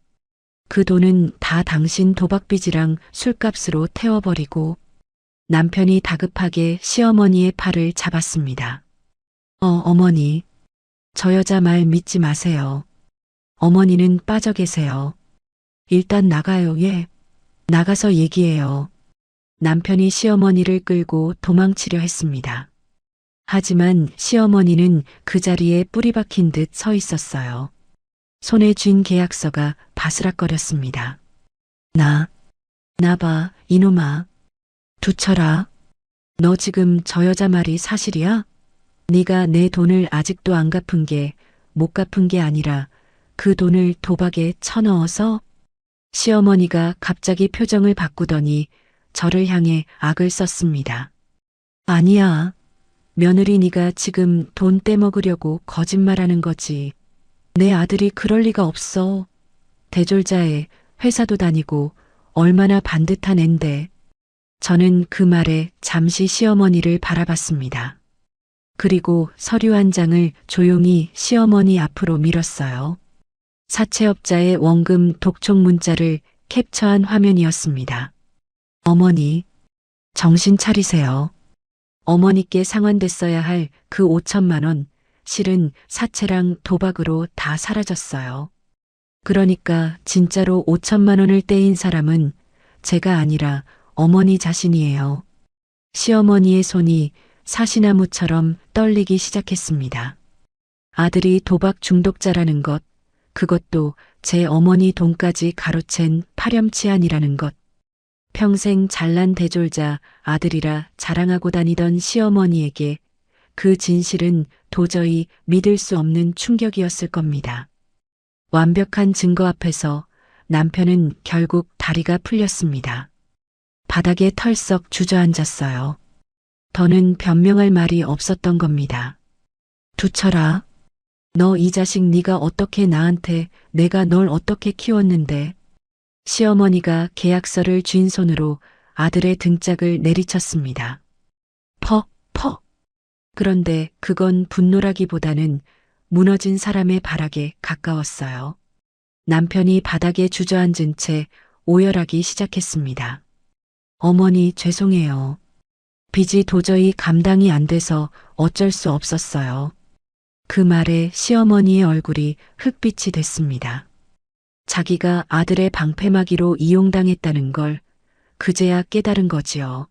그 돈은 다 당신 도박빚이랑 술값으로 태워버리고, 남편이 다급하게 시어머니의 팔을 잡았습니다. 어머니. 저 여자 말 믿지 마세요. 어머니는 빠져 계세요. 일단 나가요, 예. 나가서 얘기해요. 남편이 시어머니를 끌고 도망치려 했습니다. 하지만 시어머니는 그 자리에 뿌리 박힌 듯 서 있었어요. 손에 쥔 계약서가 바스락거렸습니다. 나 봐, 이놈아. 두철아. 너 지금 저 여자 말이 사실이야? 네가 내 돈을 아직도 안 갚은 게 못 갚은 게 아니라 그 돈을 도박에 쳐넣어서? 시어머니가 갑자기 표정을 바꾸더니 저를 향해 악을 썼습니다. 아니야. 며느리 네가 지금 돈 떼먹으려고 거짓말하는 거지. 내 아들이 그럴 리가 없어. 대졸자에 회사도 다니고 얼마나 반듯한 앤데. 저는 그 말에 잠시 시어머니를 바라봤습니다. 그리고 서류 한 장을 조용히 시어머니 앞으로 밀었어요. 사채업자의 원금 독촉 문자를 캡처한 화면이었습니다. 어머니, 정신 차리세요. 어머니께 상환됐어야 할 그 5천만 원, 실은 사채랑 도박으로 다 사라졌어요. 그러니까 진짜로 5천만 원을 떼인 사람은 제가 아니라 어머니 자신이에요. 시어머니의 손이 사시나무처럼 떨리기 시작했습니다. 아들이 도박 중독자라는 것, 그것도 제 어머니 돈까지 가로챈 파렴치한이라는 것. 평생 잘난 대졸자 아들이라 자랑하고 다니던 시어머니에게 그 진실은 도저히 믿을 수 없는 충격이었을 겁니다. 완벽한 증거 앞에서 남편은 결국 다리가 풀렸습니다. 바닥에 털썩 주저앉았어요. 더는 변명할 말이 없었던 겁니다. 두철아, 너 이 자식 네가 어떻게 나한테, 내가 널 어떻게 키웠는데. 시어머니가 계약서를 쥔 손으로 아들의 등짝을 내리쳤습니다. 퍽. 그런데 그건 분노라기보다는 무너진 사람의 발악에 가까웠어요. 남편이 바닥에 주저앉은 채 오열하기 시작했습니다. 어머니 죄송해요. 빚이 도저히 감당이 안 돼서 어쩔 수 없었어요. 그 말에 시어머니의 얼굴이 흑빛이 됐습니다. 자기가 아들의 방패막이로 이용당했다는 걸 그제야 깨달은 거지요.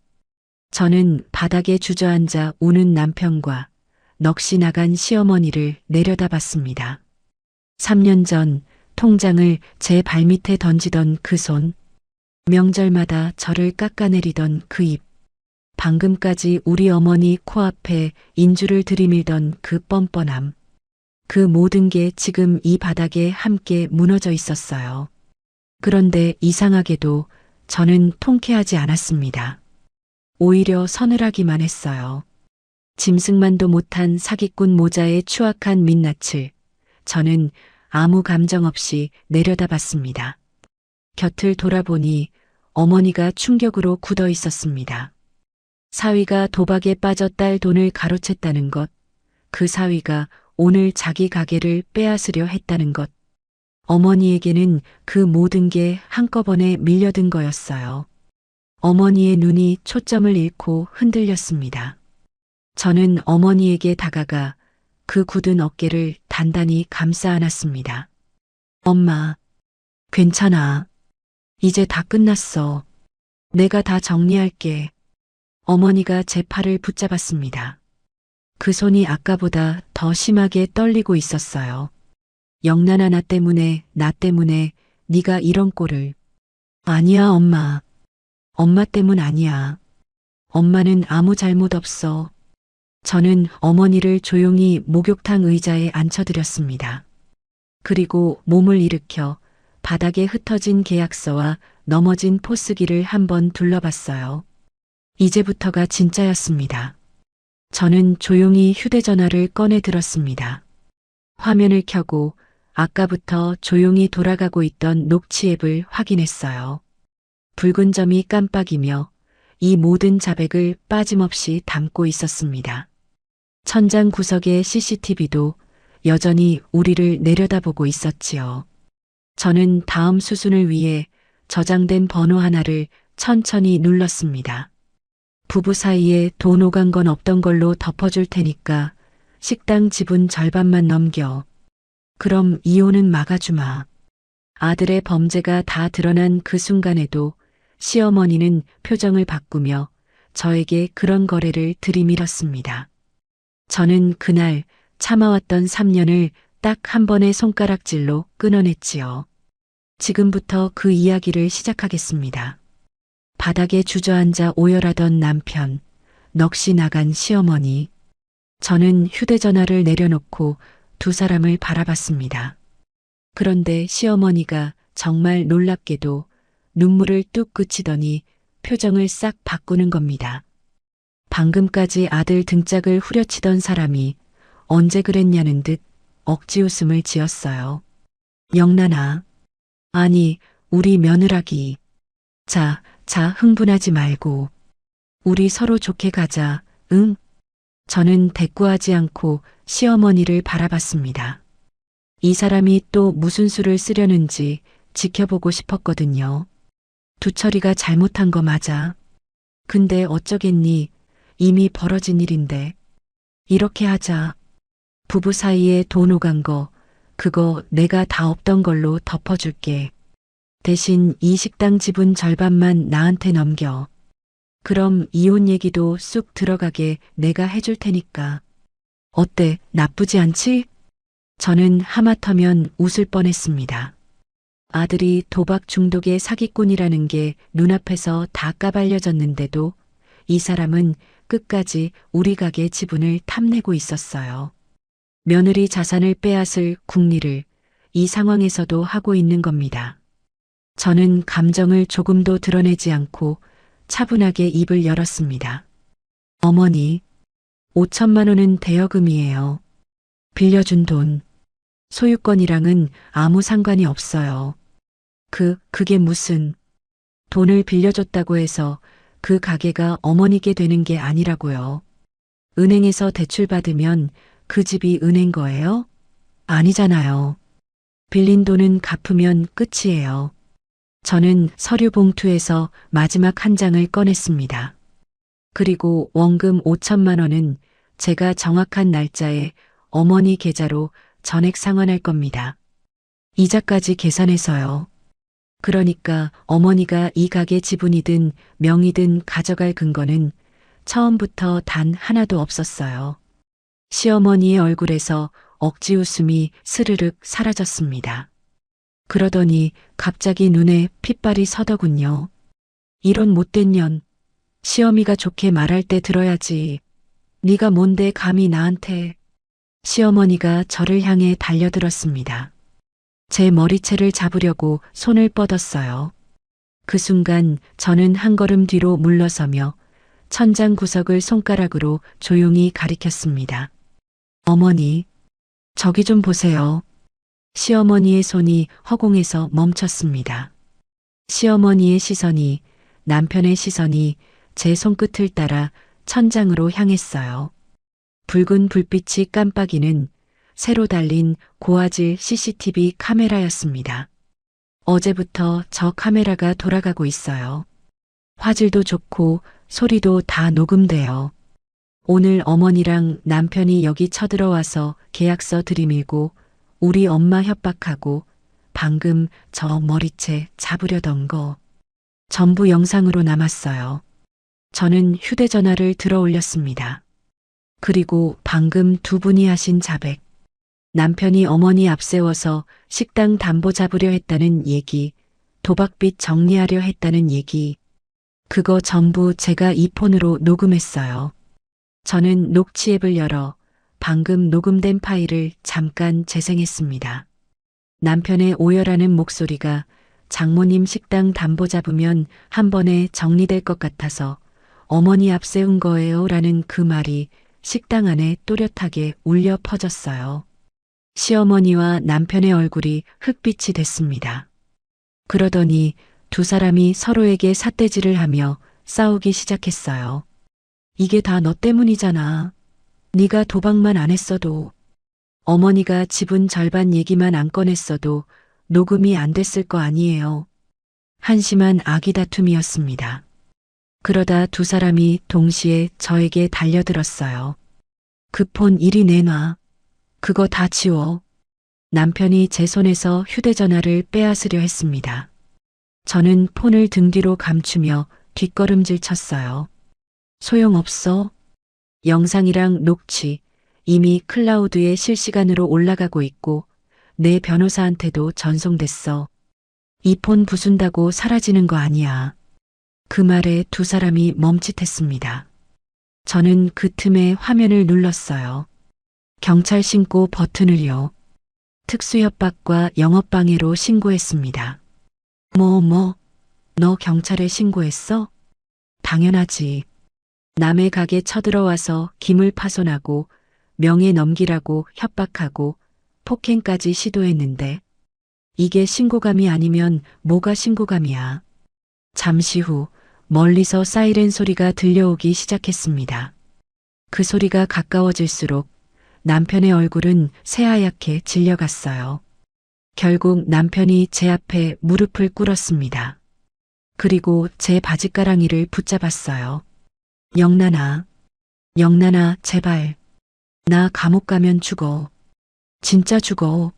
저는 바닥에 주저앉아 우는 남편과 넋이 나간 시어머니를 내려다봤습니다. 3년 전 통장을 제 발밑에 던지던 그 손, 명절마다 저를 깎아내리던 그 입, 방금까지 우리 어머니 코앞에 인주를 들이밀던 그 뻔뻔함. 그 모든 게 지금 이 바닥에 함께 무너져 있었어요. 그런데 이상하게도 저는 통쾌하지 않았습니다. 오히려 서늘하기만 했어요. 짐승만도 못한 사기꾼 모자의 추악한 민낯을 저는 아무 감정 없이 내려다봤습니다. 곁을 돌아보니 어머니가 충격으로 굳어 있었습니다. 사위가 도박에 빠져 딸 돈을 가로챘다는 것, 그 사위가 오늘 자기 가게를 빼앗으려 했다는 것, 어머니에게는 그 모든 게 한꺼번에 밀려든 거였어요. 어머니의 눈이 초점을 잃고 흔들렸습니다. 저는 어머니에게 다가가 그 굳은 어깨를 단단히 감싸 안았습니다. 엄마, 괜찮아. 이제 다 끝났어. 내가 다 정리할게. 어머니가 제 팔을 붙잡았습니다. 그 손이 아까보다 더 심하게 떨리고 있었어요. 영란아, 나 때문에 네가 이런 꼴을. 아니야, 엄마. 엄마 때문 아니야. 엄마는 아무 잘못 없어. 저는 어머니를 조용히 목욕탕 의자에 앉혀드렸습니다. 그리고 몸을 일으켜 바닥에 흩어진 계약서와 넘어진 포스기를 한번 둘러봤어요. 이제부터가 진짜였습니다. 저는 조용히 휴대전화를 꺼내 들었습니다. 화면을 켜고 아까부터 조용히 돌아가고 있던 녹취 앱을 확인했어요. 붉은 점이 깜빡이며 이 모든 자백을 빠짐없이 담고 있었습니다. 천장 구석의 CCTV도 여전히 우리를 내려다보고 있었지요. 저는 다음 수순을 위해 저장된 번호 하나를 천천히 눌렀습니다. 부부 사이에 돈 오간 건 없던 걸로 덮어줄 테니까 식당 지분 절반만 넘겨. 그럼 이혼은 막아주마. 아들의 범죄가 다 드러난 그 순간에도 시어머니는 표정을 바꾸며 저에게 그런 거래를 들이밀었습니다. 저는 그날 참아왔던 3년을 딱 한 번의 손가락질로 끊어냈지요. 지금부터 그 이야기를 시작하겠습니다. 바닥에 주저앉아 오열하던 남편, 넋이 나간 시어머니. 저는 휴대전화를 내려놓고 두 사람을 바라봤습니다. 그런데 시어머니가 정말 놀랍게도 눈물을 뚝 그치더니 표정을 싹 바꾸는 겁니다. 방금까지 아들 등짝을 후려치던 사람이 언제 그랬냐는 듯 억지 웃음을 지었어요. 영란아. 아니, 우리 며느라기. 자, 흥분하지 말고. 우리 서로 좋게 가자, 응? 저는 대꾸하지 않고 시어머니를 바라봤습니다. 이 사람이 또 무슨 수를 쓰려는지 지켜보고 싶었거든요. 두철이가 잘못한 거 맞아. 근데 어쩌겠니? 이미 벌어진 일인데. 이렇게 하자. 부부 사이에 돈 오간 거, 그거 내가 다 없던 걸로 덮어줄게. 대신 이 식당 지분 절반만 나한테 넘겨. 그럼 이혼 얘기도 쑥 들어가게 내가 해줄 테니까. 어때? 나쁘지 않지? 저는 하마터면 웃을 뻔했습니다. 아들이 도박 중독의 사기꾼이라는 게 눈앞에서 다 까발려졌는데도 이 사람은 끝까지 우리 가게 지분을 탐내고 있었어요. 며느리 자산을 빼앗을 궁리를 이 상황에서도 하고 있는 겁니다. 저는 감정을 조금도 드러내지 않고 차분하게 입을 열었습니다. 어머니, 5천만 원은 대여금이에요. 빌려준 돈. 소유권이랑은 아무 상관이 없어요. 그게 무슨. 돈을 빌려줬다고 해서 그 가게가 어머니께 되는 게 아니라고요. 은행에서 대출 받으면 그 집이 은행 거예요? 아니잖아요. 빌린 돈은 갚으면 끝이에요. 저는 서류 봉투에서 마지막 한 장을 꺼냈습니다. 그리고 원금 5천만 원은 제가 정확한 날짜에 어머니 계좌로 전액 상환할 겁니다. 이자까지 계산해서요. 그러니까 어머니가 이 가게 지분이든 명의든 가져갈 근거는 처음부터 단 하나도 없었어요. 시어머니의 얼굴에서 억지 웃음이 스르륵 사라졌습니다. 그러더니 갑자기 눈에 핏발이 서더군요. 이런 못된 년. 시어미가 좋게 말할 때 들어야지. 네가 뭔데 감히 나한테. 시어머니가 저를 향해 달려들었습니다. 제 머리채를 잡으려고 손을 뻗었어요. 그 순간 저는 한 걸음 뒤로 물러서며 천장 구석을 손가락으로 조용히 가리켰습니다. 어머니, 저기 좀 보세요. 시어머니의 손이 허공에서 멈췄습니다. 시어머니의 시선이, 남편의 시선이 제 손끝을 따라 천장으로 향했어요. 붉은 불빛이 깜빡이는 새로 달린 고화질 CCTV 카메라였습니다. 어제부터 저 카메라가 돌아가고 있어요. 화질도 좋고 소리도 다 녹음돼요. 오늘 어머니랑 남편이 여기 쳐들어와서 계약서 들이밀고 우리 엄마 협박하고 방금 저 머리채 잡으려던 거 전부 영상으로 남았어요. 저는 휴대전화를 들어 올렸습니다. 그리고 방금 두 분이 하신 자백. 남편이 어머니 앞세워서 식당 담보 잡으려 했다는 얘기, 도박빚 정리하려 했다는 얘기. 그거 전부 제가 이 폰으로 녹음했어요. 저는 녹취 앱을 열어 방금 녹음된 파일을 잠깐 재생했습니다. 남편의 오열하는 목소리가 장모님 식당 담보 잡으면 한 번에 정리될 것 같아서 어머니 앞세운 거예요 라는 그 말이 식당 안에 또렷하게 울려 퍼졌어요. 시어머니와 남편의 얼굴이 흑빛이 됐습니다. 그러더니 두 사람이 서로에게 삿대질을 하며 싸우기 시작했어요. 이게 다 너 때문이잖아. 네가 도박만 안 했어도, 어머니가 지분 절반 얘기만 안 꺼냈어도 녹음이 안 됐을 거 아니에요. 한심한 아기 다툼이었습니다. 그러다 두 사람이 동시에 저에게 달려들었어요. 그 폰 이리 내놔. 그거 다 지워. 남편이 제 손에서 휴대전화를 빼앗으려 했습니다. 저는 폰을 등 뒤로 감추며 뒷걸음질 쳤어요. 소용없어. 영상이랑 녹취 이미 클라우드에 실시간으로 올라가고 있고 내 변호사한테도 전송됐어. 이 폰 부순다고 사라지는 거 아니야. 그 말에 두 사람이 멈칫했습니다. 저는 그 틈에 화면을 눌렀어요. 경찰 신고 버튼을요. 특수협박과 영업방해로 신고했습니다. 너 경찰에 신고했어? 당연하지. 남의 가게 쳐들어와서 기물 파손하고 명예 넘기라고 협박하고 폭행까지 시도했는데 이게 신고감이 아니면 뭐가 신고감이야. 잠시 후 멀리서 사이렌 소리가 들려오기 시작했습니다. 그 소리가 가까워질수록 남편의 얼굴은 새하얗게 질려갔어요. 결국 남편이 제 앞에 무릎을 꿇었습니다. 그리고 제 바지가랑이를 붙잡았어요. 영란아, 제발. 나 감옥 가면 죽어. 진짜 죽어.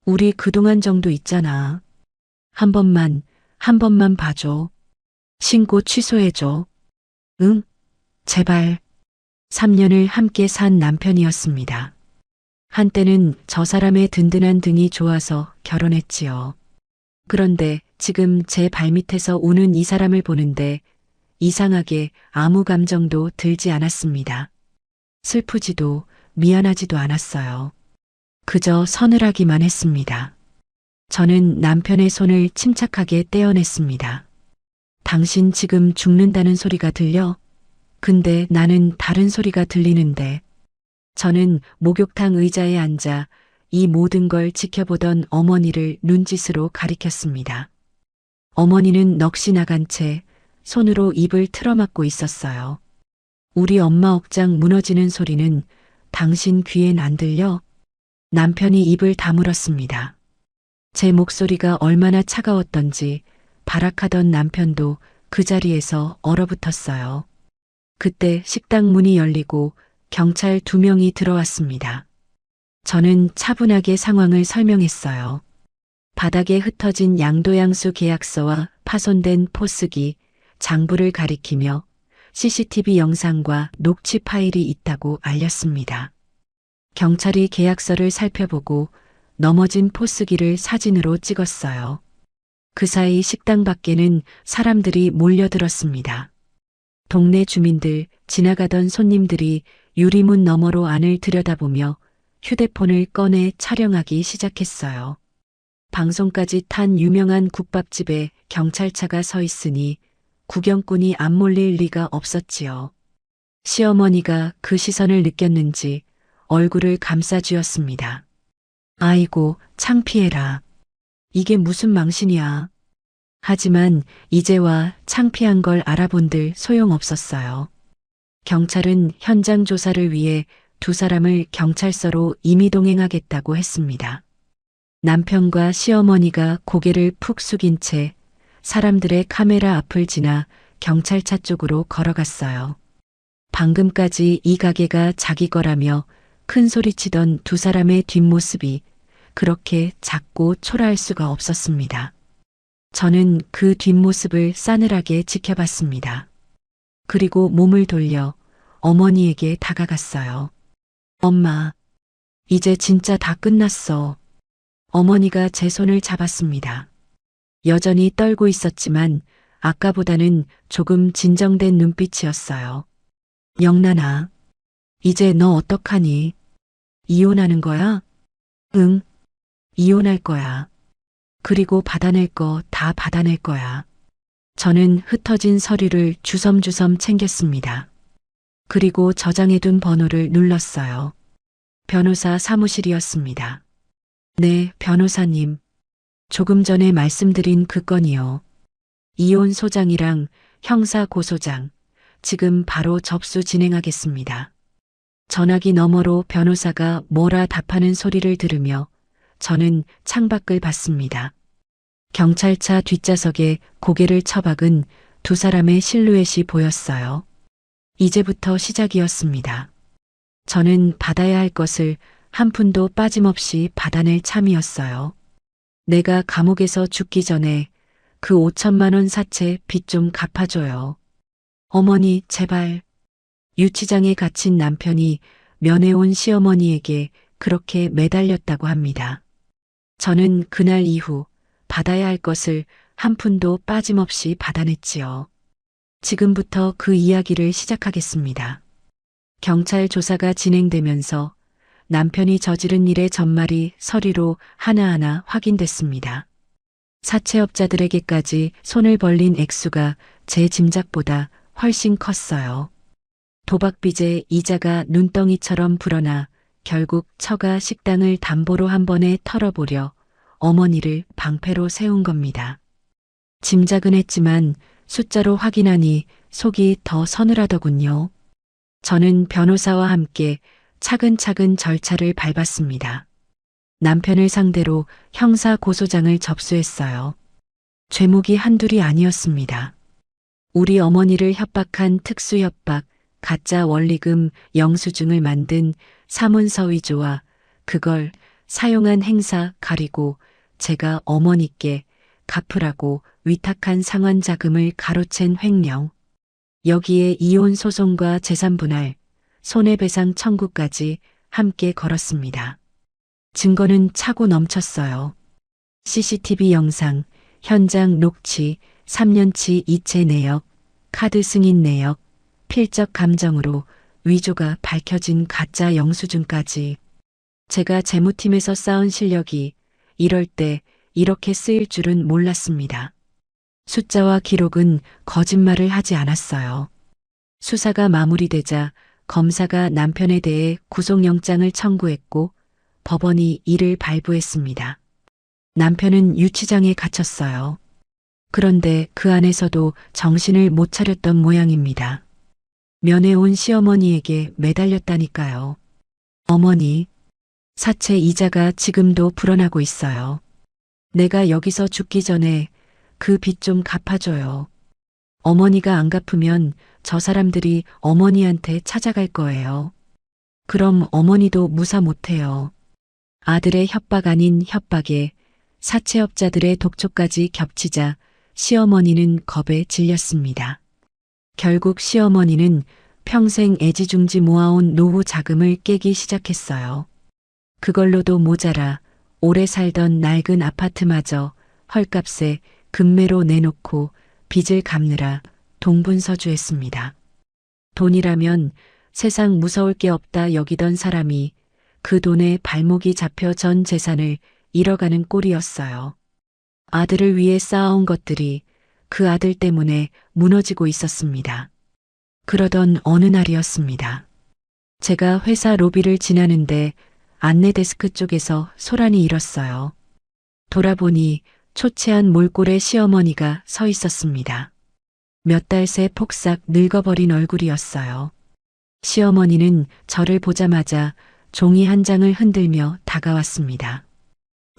우리 그동안 정도 있잖아. 한 번만 봐줘. 신고 취소해줘. 응? 제발. 3년을 함께 산 남편이었습니다. 한때는 저 사람의 든든한 등이 좋아서 결혼했지요. 그런데 지금 제 발밑에서 우는 이 사람을 보는데 이상하게 아무 감정도 들지 않았습니다. 슬프지도 미안하지도 않았어요. 그저 서늘하기만 했습니다. 저는 남편의 손을 침착하게 떼어냈습니다. 당신 지금 죽는다는 소리가 들려? 근데 나는 다른 소리가 들리는데. 저는 목욕탕 의자에 앉아 이 모든 걸 지켜보던 어머니를 눈짓으로 가리켰습니다. 어머니는 넋이 나간 채 손으로 입을 틀어막고 있었어요. 우리 엄마 억장 무너지는 소리는 당신 귀엔 안 들려? 남편이 입을 다물었습니다. 제 목소리가 얼마나 차가웠던지 발악하던 남편도 그 자리에서 얼어붙었어요. 그때 식당 문이 열리고 경찰 2명이 들어왔습니다. 저는 차분하게 상황을 설명했어요. 바닥에 흩어진 양도양수 계약서와 파손된 포스기, 장부를 가리키며 CCTV 영상과 녹취 파일이 있다고 알렸습니다. 경찰이 계약서를 살펴보고 넘어진 포스기를 사진으로 찍었어요. 그 사이 식당 밖에는 사람들이 몰려들었습니다. 동네 주민들, 지나가던 손님들이 유리문 너머로 안을 들여다보며 휴대폰을 꺼내 촬영하기 시작했어요. 방송까지 탄 유명한 국밥집에 경찰차가 서 있으니 구경꾼이 안 몰릴 리가 없었지요. 시어머니가 그 시선을 느꼈는지 얼굴을 감싸쥐었습니다. 아이고, 창피해라. 이게 무슨 망신이야. 하지만 이제와 창피한 걸 알아본들 소용없었어요. 경찰은 현장 조사를 위해 두 사람을 경찰서로 임의동행하겠다고 했습니다. 남편과 시어머니가 고개를 푹 숙인 채 사람들의 카메라 앞을 지나 경찰차 쪽으로 걸어갔어요. 방금까지 이 가게가 자기 거라며 큰 소리치던 두 사람의 뒷모습이 그렇게 작고 초라할 수가 없었습니다. 저는 그 뒷모습을 싸늘하게 지켜봤습니다. 그리고 몸을 돌려 어머니에게 다가갔어요. 엄마, 이제 진짜 다 끝났어. 어머니가 제 손을 잡았습니다. 여전히 떨고 있었지만 아까보다는 조금 진정된 눈빛이었어요. 영란아, 이제 너 어떡하니? 이혼하는 거야? 응, 이혼할 거야. 그리고 받아낼 거 다 받아낼 거야. 저는 흩어진 서류를 주섬주섬 챙겼습니다. 그리고 저장해둔 번호를 눌렀어요. 변호사 사무실이었습니다. 네, 변호사님. 조금 전에 말씀드린 그 건이요. 이혼 소장이랑 형사 고소장. 지금 바로 접수 진행하겠습니다. 전화기 너머로 변호사가 뭐라 답하는 소리를 들으며 저는 창밖을 봤습니다. 경찰차 뒷좌석에 고개를 처박은 두 사람의 실루엣이 보였어요. 이제부터 시작이었습니다. 저는 받아야 할 것을 한 푼도 빠짐없이 받아낼 참이었어요. 내가 감옥에서 죽기 전에 그 5천만 원 사채 빚 좀 갚아줘요. 어머니, 제발. 유치장에 갇힌 남편이 면회온 시어머니에게 그렇게 매달렸다고 합니다. 저는 그날 이후 받아야 할 것을 한 푼도 빠짐없이 받아냈지요. 지금부터 그 이야기를 시작하겠습니다. 경찰 조사가 진행되면서 남편이 저지른 일의 전말이 서류로 하나하나 확인됐습니다. 사채업자들에게까지 손을 벌린 액수가 제 짐작보다 훨씬 컸어요. 도박빚의 이자가 눈덩이처럼 불어나 결국 처가 식당을 담보로 한 번에 털어보려 어머니를 방패로 세운 겁니다. 짐작은 했지만 숫자로 확인하니 속이 더 서늘하더군요. 저는 변호사와 함께 차근차근 절차를 밟았습니다. 남편을 상대로 형사 고소장을 접수했어요. 죄목이 한둘이 아니었습니다. 우리 어머니를 협박한 특수협박, 가짜 원리금 영수증을 만든 사문서 위조와 그걸 사용한 행사 가리고 제가 어머니께 갚으라고 위탁한 상환자금을 가로챈 횡령, 여기에 이혼 소송과 재산분할, 손해배상 청구까지 함께 걸었습니다. 증거는 차고 넘쳤어요. CCTV 영상, 현장 녹취, 3년치 이체 내역, 카드 승인 내역, 필적 감정으로 위조가 밝혀진 가짜 영수증까지. 제가 재무팀에서 쌓은 실력이 이럴 때 이렇게 쓰일 줄은 몰랐습니다. 숫자와 기록은 거짓말을 하지 않았어요. 수사가 마무리되자 검사가 남편에 대해 구속영장을 청구했고 법원이 이를 발부했습니다. 남편은 유치장에 갇혔어요. 그런데 그 안에서도 정신을 못 차렸던 모양입니다. 면회 온 시어머니에게 매달렸다니까요. 어머니, 사채 이자가 지금도 불어나고 있어요. 내가 여기서 죽기 전에 그 빚 좀 갚아줘요. 어머니가 안 갚으면 저 사람들이 어머니한테 찾아갈 거예요. 그럼 어머니도 무사 못해요. 아들의 협박 아닌 협박에 사채업자들의 독촉까지 겹치자 시어머니는 겁에 질렸습니다. 결국 시어머니는 평생 애지중지 모아온 노후 자금을 깨기 시작했어요. 그걸로도 모자라 오래 살던 낡은 아파트마저 헐값에 금매로 내놓고 빚을 갚느라 동분서주했습니다. 돈이라면 세상 무서울 게 없다 여기던 사람이 그 돈에 발목이 잡혀 전 재산을 잃어가는 꼴이었어요. 아들을 위해 쌓아온 것들이 그 아들 때문에 무너지고 있었습니다. 그러던 어느 날이었습니다. 제가 회사 로비를 지나는데 안내 데스크 쪽에서 소란이 일었어요. 돌아보니 초췌한 몰골의 시어머니가 서 있었습니다. 몇 달 새 폭삭 늙어버린 얼굴이었어요. 시어머니는 저를 보자마자 종이 한 장을 흔들며 다가왔습니다.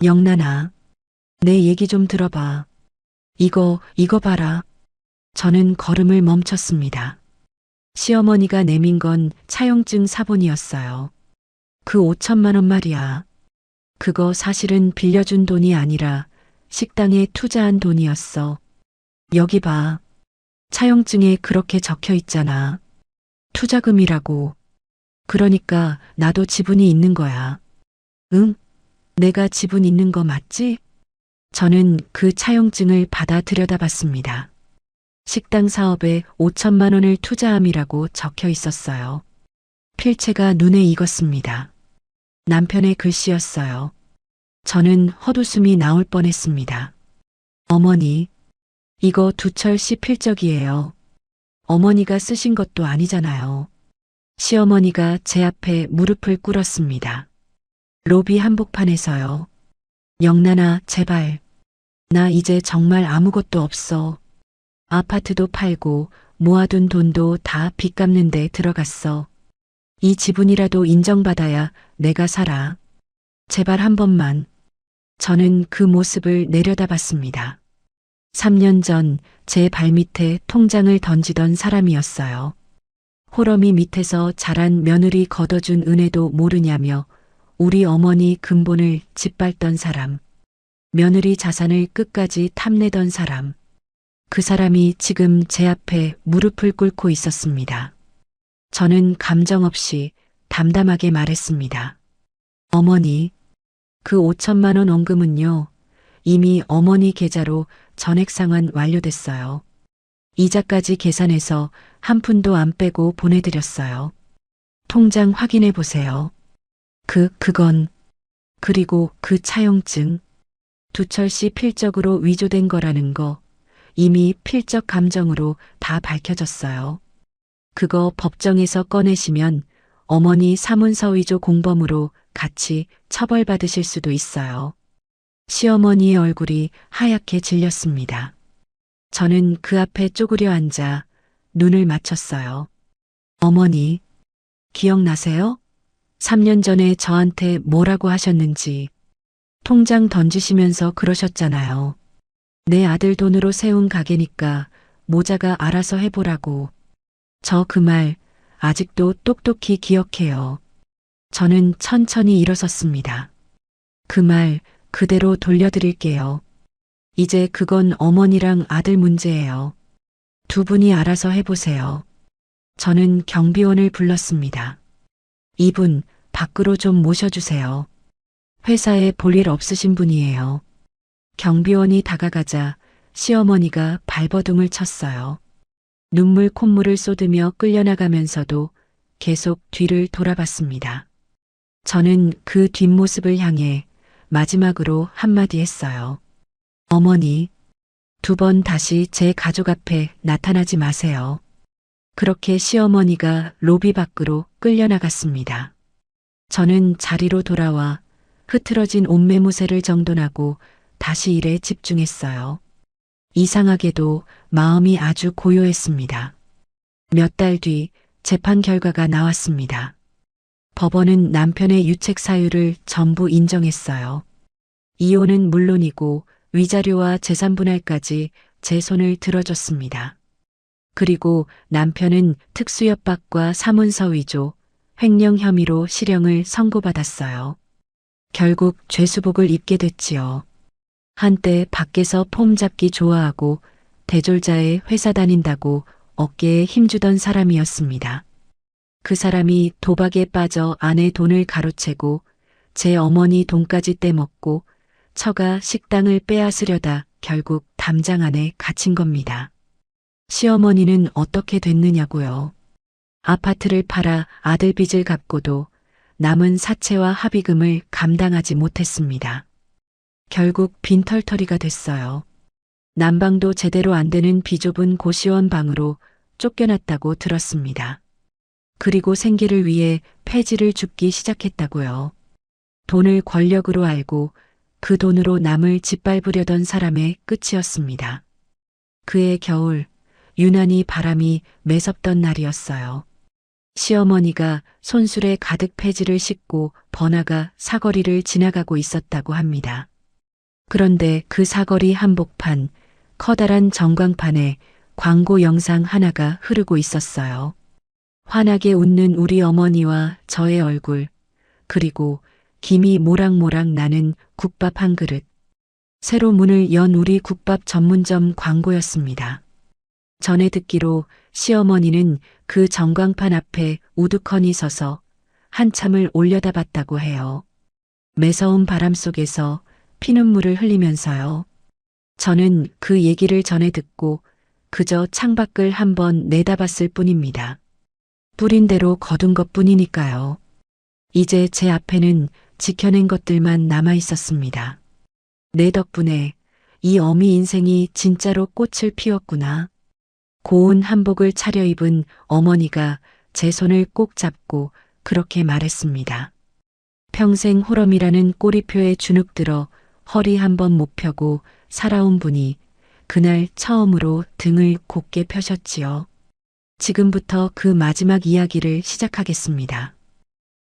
영란아, 내 얘기 좀 들어봐. 이거 봐라. 저는 걸음을 멈췄습니다. 시어머니가 내민 건 차용증 사본이었어요. 그 5천만 원 말이야. 그거 사실은 빌려준 돈이 아니라 식당에 투자한 돈이었어. 여기 봐. 차용증에 그렇게 적혀 있잖아. 투자금이라고. 그러니까 나도 지분이 있는 거야. 응? 내가 지분 있는 거 맞지? 저는 그 차용증을 받아 들여다봤습니다. 식당 사업에 5천만 원을 투자함이라고 적혀 있었어요. 필체가 눈에 익었습니다. 남편의 글씨였어요. 저는 헛웃음이 나올 뻔했습니다. 어머니, 이거 두철 씨 필적이에요. 어머니가 쓰신 것도 아니잖아요. 시어머니가 제 앞에 무릎을 꿇었습니다. 로비 한복판에서요. 영란아, 제발. 나 이제 정말 아무것도 없어. 아파트도 팔고 모아둔 돈도 다 빚 갚는 데 들어갔어. 이 지분이라도 인정받아야 내가 살아. 제발 한 번만. 저는 그 모습을 내려다봤습니다. 3년 전 제 발밑에 통장을 던지던 사람이었어요. 호러미 밑에서 자란 며느리 걷어준 은혜도 모르냐며 우리 어머니 근본을 짓밟던 사람. 며느리 자산을 끝까지 탐내던 사람. 그 사람이 지금 제 앞에 무릎을 꿇고 있었습니다. 저는 감정 없이 담담하게 말했습니다. 어머니, 그 5천만 원 원금은요, 이미 어머니 계좌로 전액 상환 완료됐어요. 이자까지 계산해서 한 푼도 안 빼고 보내드렸어요. 통장 확인해 보세요. 그건, 그리고 그 차용증, 두철 씨 필적으로 위조된 거라는 거, 이미 필적 감정으로 다 밝혀졌어요. 그거 법정에서 꺼내시면 어머니 사문서 위조 공범으로 같이 처벌받으실 수도 있어요. 시어머니의 얼굴이 하얗게 질렸습니다. 저는 그 앞에 쪼그려 앉아 눈을 맞췄어요. 어머니, 기억나세요? 3년 전에 저한테 뭐라고 하셨는지. 통장 던지시면서 그러셨잖아요. 내 아들 돈으로 세운 가게니까 모자가 알아서 해보라고. 저 그 말 아직도 똑똑히 기억해요. 저는 천천히 일어섰습니다. 그 말 그대로 돌려드릴게요. 이제 그건 어머니랑 아들 문제예요. 두 분이 알아서 해보세요. 저는 경비원을 불렀습니다. 이분 밖으로 좀 모셔주세요. 회사에 볼 일 없으신 분이에요. 경비원이 다가가자 시어머니가 발버둥을 쳤어요. 눈물 콧물을 쏟으며 끌려나가면서도 계속 뒤를 돌아봤습니다. 저는 그 뒷모습을 향해 마지막으로 한마디 했어요. 어머니, 두 번 다시 제 가족 앞에 나타나지 마세요. 그렇게 시어머니가 로비 밖으로 끌려나갔습니다. 저는 자리로 돌아와 흐트러진 옷매무새를 정돈하고 다시 일에 집중했어요. 이상하게도 마음이 아주 고요했습니다. 몇 달 뒤 재판 결과가 나왔습니다. 법원은 남편의 유책 사유를 전부 인정했어요. 이혼은 물론이고 위자료와 재산 분할까지 제 손을 들어줬습니다. 그리고 남편은 특수협박과 사문서 위조, 횡령 혐의로 실형을 선고받았어요. 결국 죄수복을 입게 됐지요. 한때 밖에서 폼 잡기 좋아하고 대졸자에 회사 다닌다고 어깨에 힘주던 사람이었습니다. 그 사람이 도박에 빠져 아내 돈을 가로채고 제 어머니 돈까지 떼먹고 처가 식당을 빼앗으려다 결국 담장 안에 갇힌 겁니다. 시어머니는 어떻게 됐느냐고요. 아파트를 팔아 아들 빚을 갚고도 남은 사채와 합의금을 감당하지 못했습니다. 결국 빈털터리가 됐어요. 난방도 제대로 안 되는 비좁은 고시원 방으로 쫓겨났다고 들었습니다. 그리고 생계를 위해 폐지를 줍기 시작했다고요. 돈을 권력으로 알고 그 돈으로 남을 짓밟으려던 사람의 끝이었습니다. 그해 겨울, 유난히 바람이 매섭던 날이었어요. 시어머니가 손술에 가득 폐지를 싣고 번화가 사거리를 지나가고 있었다고 합니다. 그런데 그 사거리 한복판, 커다란 전광판에 광고 영상 하나가 흐르고 있었어요. 환하게 웃는 우리 어머니와 저의 얼굴, 그리고 김이 모락모락 나는 국밥 한 그릇. 새로 문을 연 우리 국밥 전문점 광고였습니다. 전에 듣기로 시어머니는 그 전광판 앞에 우두커니 서서 한참을 올려다봤다고 해요. 매서운 바람 속에서 피눈물을 흘리면서요. 저는 그 얘기를 전에 듣고 그저 창밖을 한번 내다봤을 뿐입니다. 뿌린 대로 거둔 것 뿐이니까요. 이제 제 앞에는 지켜낸 것들만 남아 있었습니다. 내 덕분에 이 어미 인생이 진짜로 꽃을 피웠구나. 고운 한복을 차려입은 어머니가 제 손을 꼭 잡고 그렇게 말했습니다. 평생 호럼이라는 꼬리표에 주눅 들어 허리 한번 못 펴고 살아온 분이 그날 처음으로 등을 곧게 펴셨지요. 지금부터 그 마지막 이야기를 시작하겠습니다.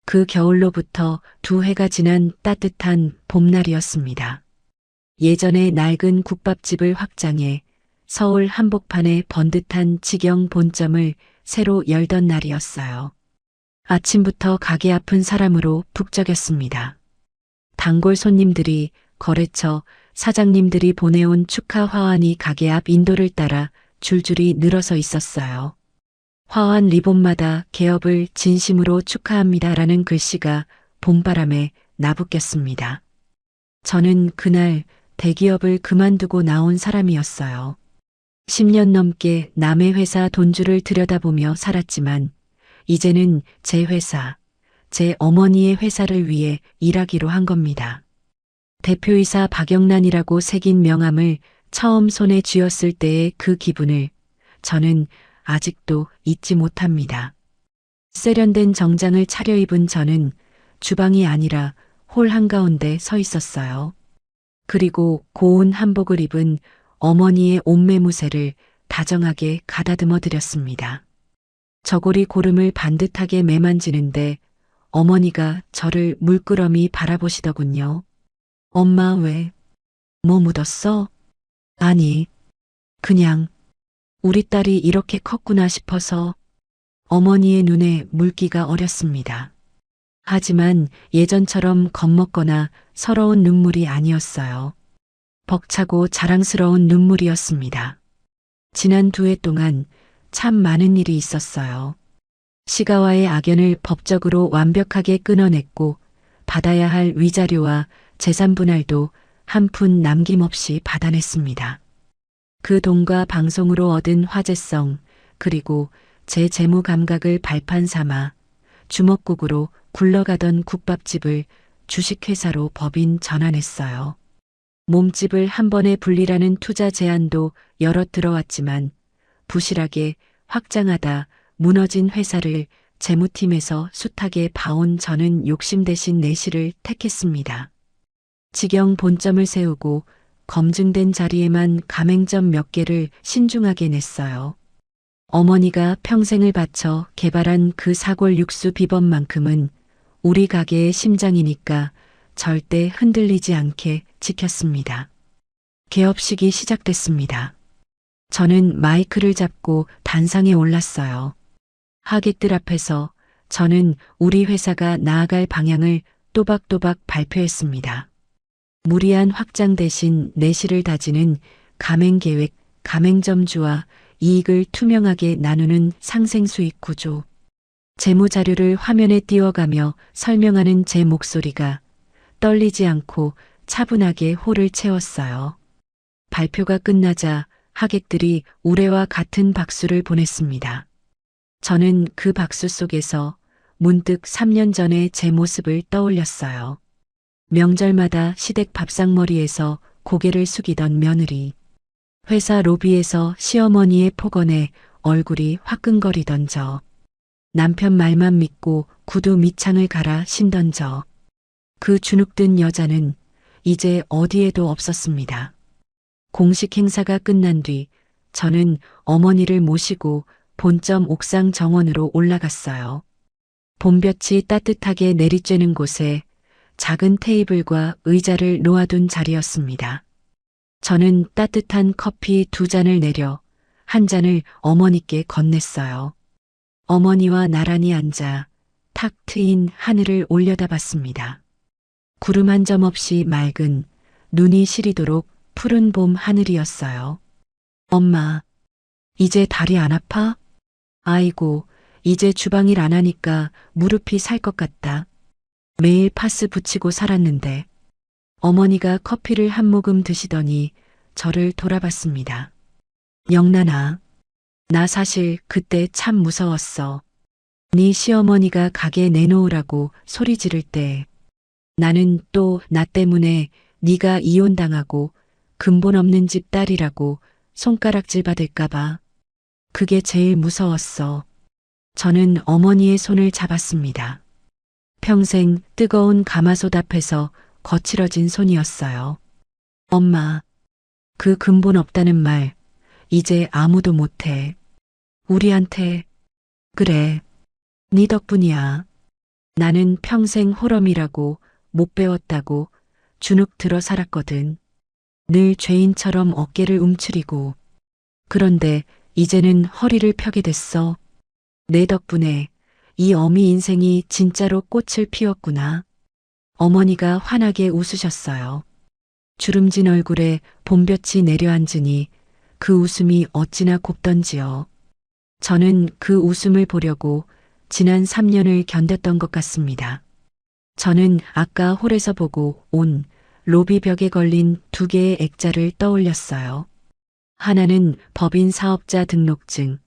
그 겨울로부터 2해가 지난 따뜻한 봄날이었습니다. 예전에 낡은 국밥집을 확장해 서울 한복판에 번듯한 직영 본점을 새로 열던 날이었어요. 아침부터 가게 앞은 사람으로 북적였습니다. 단골 손님들이, 거래처 사장님들이 보내온 축하 화환이 가게 앞 인도를 따라 줄줄이 늘어서 있었어요. 화환 리본마다 개업을 진심으로 축하합니다라는 글씨가 봄바람에 나부꼈습니다. 저는 그날 대기업을 그만두고 나온 사람이었어요. 10년 넘게 남의 회사 돈줄을 들여다보며 살았지만 이제는 제 회사, 제 어머니의 회사를 위해 일하기로 한 겁니다. 대표이사 박영란이라고 새긴 명함을 처음 손에 쥐었을 때의 그 기분을 저는 아직도 잊지 못합니다. 세련된 정장을 차려입은 저는 주방이 아니라 홀 한가운데 서 있었어요. 그리고 고운 한복을 입은 어머니의 옷매무새를 다정하게 가다듬어 드렸습니다. 저고리 고름을 반듯하게 매만지는데 어머니가 저를 물끄러미 바라보시더군요. 엄마 왜? 뭐 묻었어? 아니, 그냥 우리 딸이 이렇게 컸구나 싶어서. 어머니의 눈에 물기가 어렸습니다. 하지만 예전처럼 겁먹거나 서러운 눈물이 아니었어요. 벅차고 자랑스러운 눈물이었습니다. 지난 2해 동안 참 많은 일이 있었어요. 시가와의 악연을 법적으로 완벽하게 끊어냈고 받아야 할 위자료와 재산 분할도 한 푼 남김없이 받아냈습니다. 그 돈과 방송으로 얻은 화제성, 그리고 제 재무 감각을 발판 삼아 주먹국으로 굴러가던 국밥집을 주식회사로 법인 전환했어요. 몸집을 한 번에 불리라는 투자 제안도 여러 들어왔지만 부실하게 확장하다 무너진 회사를 재무팀에서 숱하게 봐온 저는 욕심 대신 내실을 택했습니다. 직영 본점을 세우고 검증된 자리에만 가맹점 몇 개를 신중하게 냈어요. 어머니가 평생을 바쳐 개발한 그 사골 육수 비법만큼은 우리 가게의 심장이니까 절대 흔들리지 않게 지켰습니다. 개업식이 시작됐습니다. 저는 마이크를 잡고 단상에 올랐어요. 하객들 앞에서 저는 우리 회사가 나아갈 방향을 또박또박 발표했습니다. 무리한 확장 대신 내실을 다지는 가맹계획, 가맹점주와 이익을 투명하게 나누는 상생수익 구조. 재무자료를 화면에 띄워가며 설명하는 제 목소리가 떨리지 않고 차분하게 홀을 채웠어요. 발표가 끝나자 하객들이 우레와 같은 박수를 보냈습니다. 저는 그 박수 속에서 문득 3년 전의 제 모습을 떠올렸어요. 명절마다 시댁 밥상머리에서 고개를 숙이던 며느리. 회사 로비에서 시어머니의 폭언에 얼굴이 화끈거리던 저. 남편 말만 믿고 구두 밑창을 갈아 신던 저. 그 주눅든 여자는 이제 어디에도 없었습니다. 공식 행사가 끝난 뒤 저는 어머니를 모시고 본점 옥상 정원으로 올라갔어요. 봄볕이 따뜻하게 내리쬐는 곳에 작은 테이블과 의자를 놓아둔 자리였습니다. 저는 따뜻한 커피 2잔을 내려 한 잔을 어머니께 건넸어요. 어머니와 나란히 앉아 탁 트인 하늘을 올려다봤습니다. 구름 한 점 없이 맑은 눈이 시리도록 푸른 봄 하늘이었어요. 엄마, 이제 다리 안 아파? 아이고, 이제 주방일 안 하니까 무릎이 살 것 같다. 매일 파스 붙이고 살았는데. 어머니가 커피를 한 모금 드시더니 저를 돌아봤습니다. 영란아, 나 사실 그때 참 무서웠어. 네 시어머니가 가게 내놓으라고 소리 지를 때 나는 또 나 때문에 네가 이혼당하고 근본 없는 집 딸이라고 손가락질 받을까봐. 그게 제일 무서웠어. 저는 어머니의 손을 잡았습니다. 평생 뜨거운 가마솥 앞에서 거칠어진 손이었어요. 엄마, 그 근본 없다는 말 이제 아무도 못해. 우리한테. 그래, 네 덕분이야. 나는 평생 호럼이라고 못 배웠다고 주눅 들어 살았거든. 늘 죄인처럼 어깨를 움츠리고. 그런데 이제는 허리를 펴게 됐어. 내 덕분에 이 어미 인생이 진짜로 꽃을 피웠구나. 어머니가 환하게 웃으셨어요. 주름진 얼굴에 봄볕이 내려앉으니 그 웃음이 어찌나 곱던지요. 저는 그 웃음을 보려고 지난 3년을 견뎠던 것 같습니다. 저는 아까 홀에서 보고 온 로비 벽에 걸린 2개의 액자를 떠올렸어요. 하나는 법인 사업자 등록증,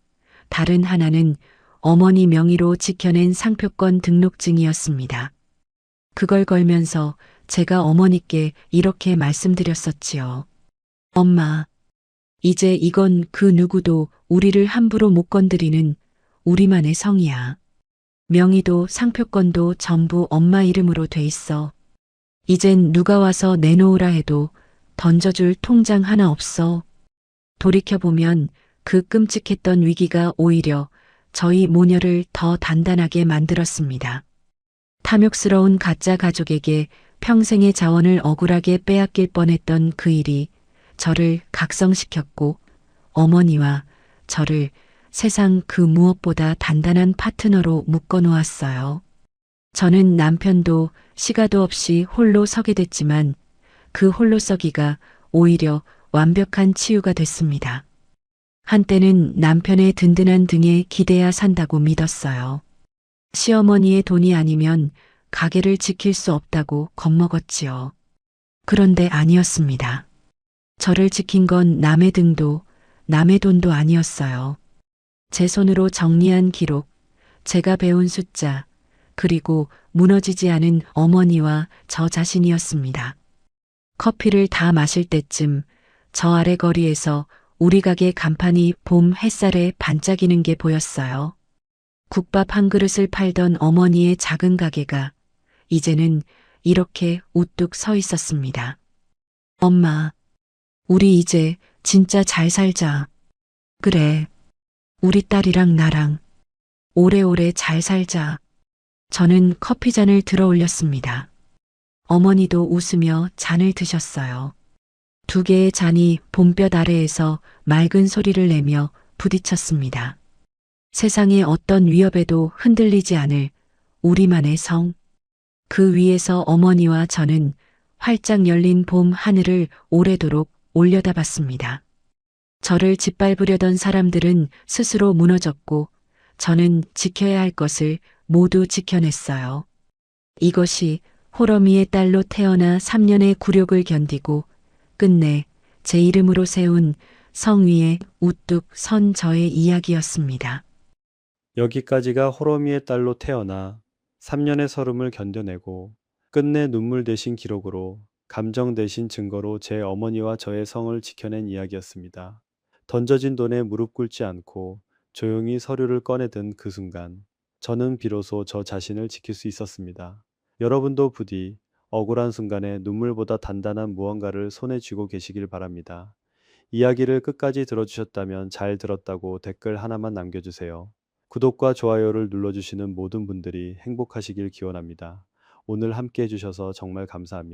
다른 하나는 어머니 명의로 지켜낸 상표권 등록증이었습니다. 그걸 걸면서 제가 어머니께 이렇게 말씀드렸었지요. 엄마, 이제 이건 그 누구도 우리를 함부로 못 건드리는 우리만의 성이야. 명의도 상표권도 전부 엄마 이름으로 돼 있어. 이젠 누가 와서 내놓으라 해도 던져줄 통장 하나 없어. 돌이켜보면 그 끔찍했던 위기가 오히려 저희 모녀를 더 단단하게 만들었습니다. 탐욕스러운 가짜 가족에게 평생의 자원을 억울하게 빼앗길 뻔했던 그 일이 저를 각성시켰고 어머니와 저를 세상 그 무엇보다 단단한 파트너로 묶어놓았어요. 저는 남편도 시가도 없이 홀로 서게 됐지만 그 홀로 서기가 오히려 완벽한 치유가 됐습니다. 한때는 남편의 든든한 등에 기대야 산다고 믿었어요. 시어머니의 돈이 아니면 가게를 지킬 수 없다고 겁먹었지요. 그런데 아니었습니다. 저를 지킨 건 남의 등도 남의 돈도 아니었어요. 제 손으로 정리한 기록, 제가 배운 숫자, 그리고 무너지지 않은 어머니와 저 자신이었습니다. 커피를 다 마실 때쯤 저 아래 거리에서 우리 가게 간판이 봄 햇살에 반짝이는 게 보였어요. 국밥 한 그릇을 팔던 어머니의 작은 가게가 이제는 이렇게 우뚝 서 있었습니다. 엄마, 우리 이제 진짜 잘 살자. 그래, 우리 딸이랑 나랑 오래오래 잘 살자. 저는 커피잔을 들어 올렸습니다. 어머니도 웃으며 잔을 드셨어요. 2개의 잔이 봄볕 아래에서 맑은 소리를 내며 부딪혔습니다. 세상의 어떤 위협에도 흔들리지 않을 우리만의 성. 그 위에서 어머니와 저는 활짝 열린 봄 하늘을 오래도록 올려다봤습니다. 저를 짓밟으려던 사람들은 스스로 무너졌고 저는 지켜야 할 것을 모두 지켜냈어요. 이것이 호러미의 딸로 태어나 3년의 굴욕을 견디고 끝내 제 이름으로 세운 성 위에 우뚝 선 저의 이야기였습니다. 여기까지가 호러미의 딸로 태어나 3년의 서름을 견뎌내고 끝내 눈물 대신 기록으로 감정 대신 증거로 제 어머니와 저의 성을 지켜낸 이야기였습니다. 던져진 돈에 무릎 꿇지 않고 조용히 서류를 꺼내든 그 순간 저는 비로소 저 자신을 지킬 수 있었습니다. 여러분도 부디 억울한 순간에 눈물보다 단단한 무언가를 손에 쥐고 계시길 바랍니다. 이야기를 끝까지 들어주셨다면 잘 들었다고 댓글 하나만 남겨주세요. 구독과 좋아요를 눌러주시는 모든 분들이 행복하시길 기원합니다. 오늘 함께 해주셔서 정말 감사합니다.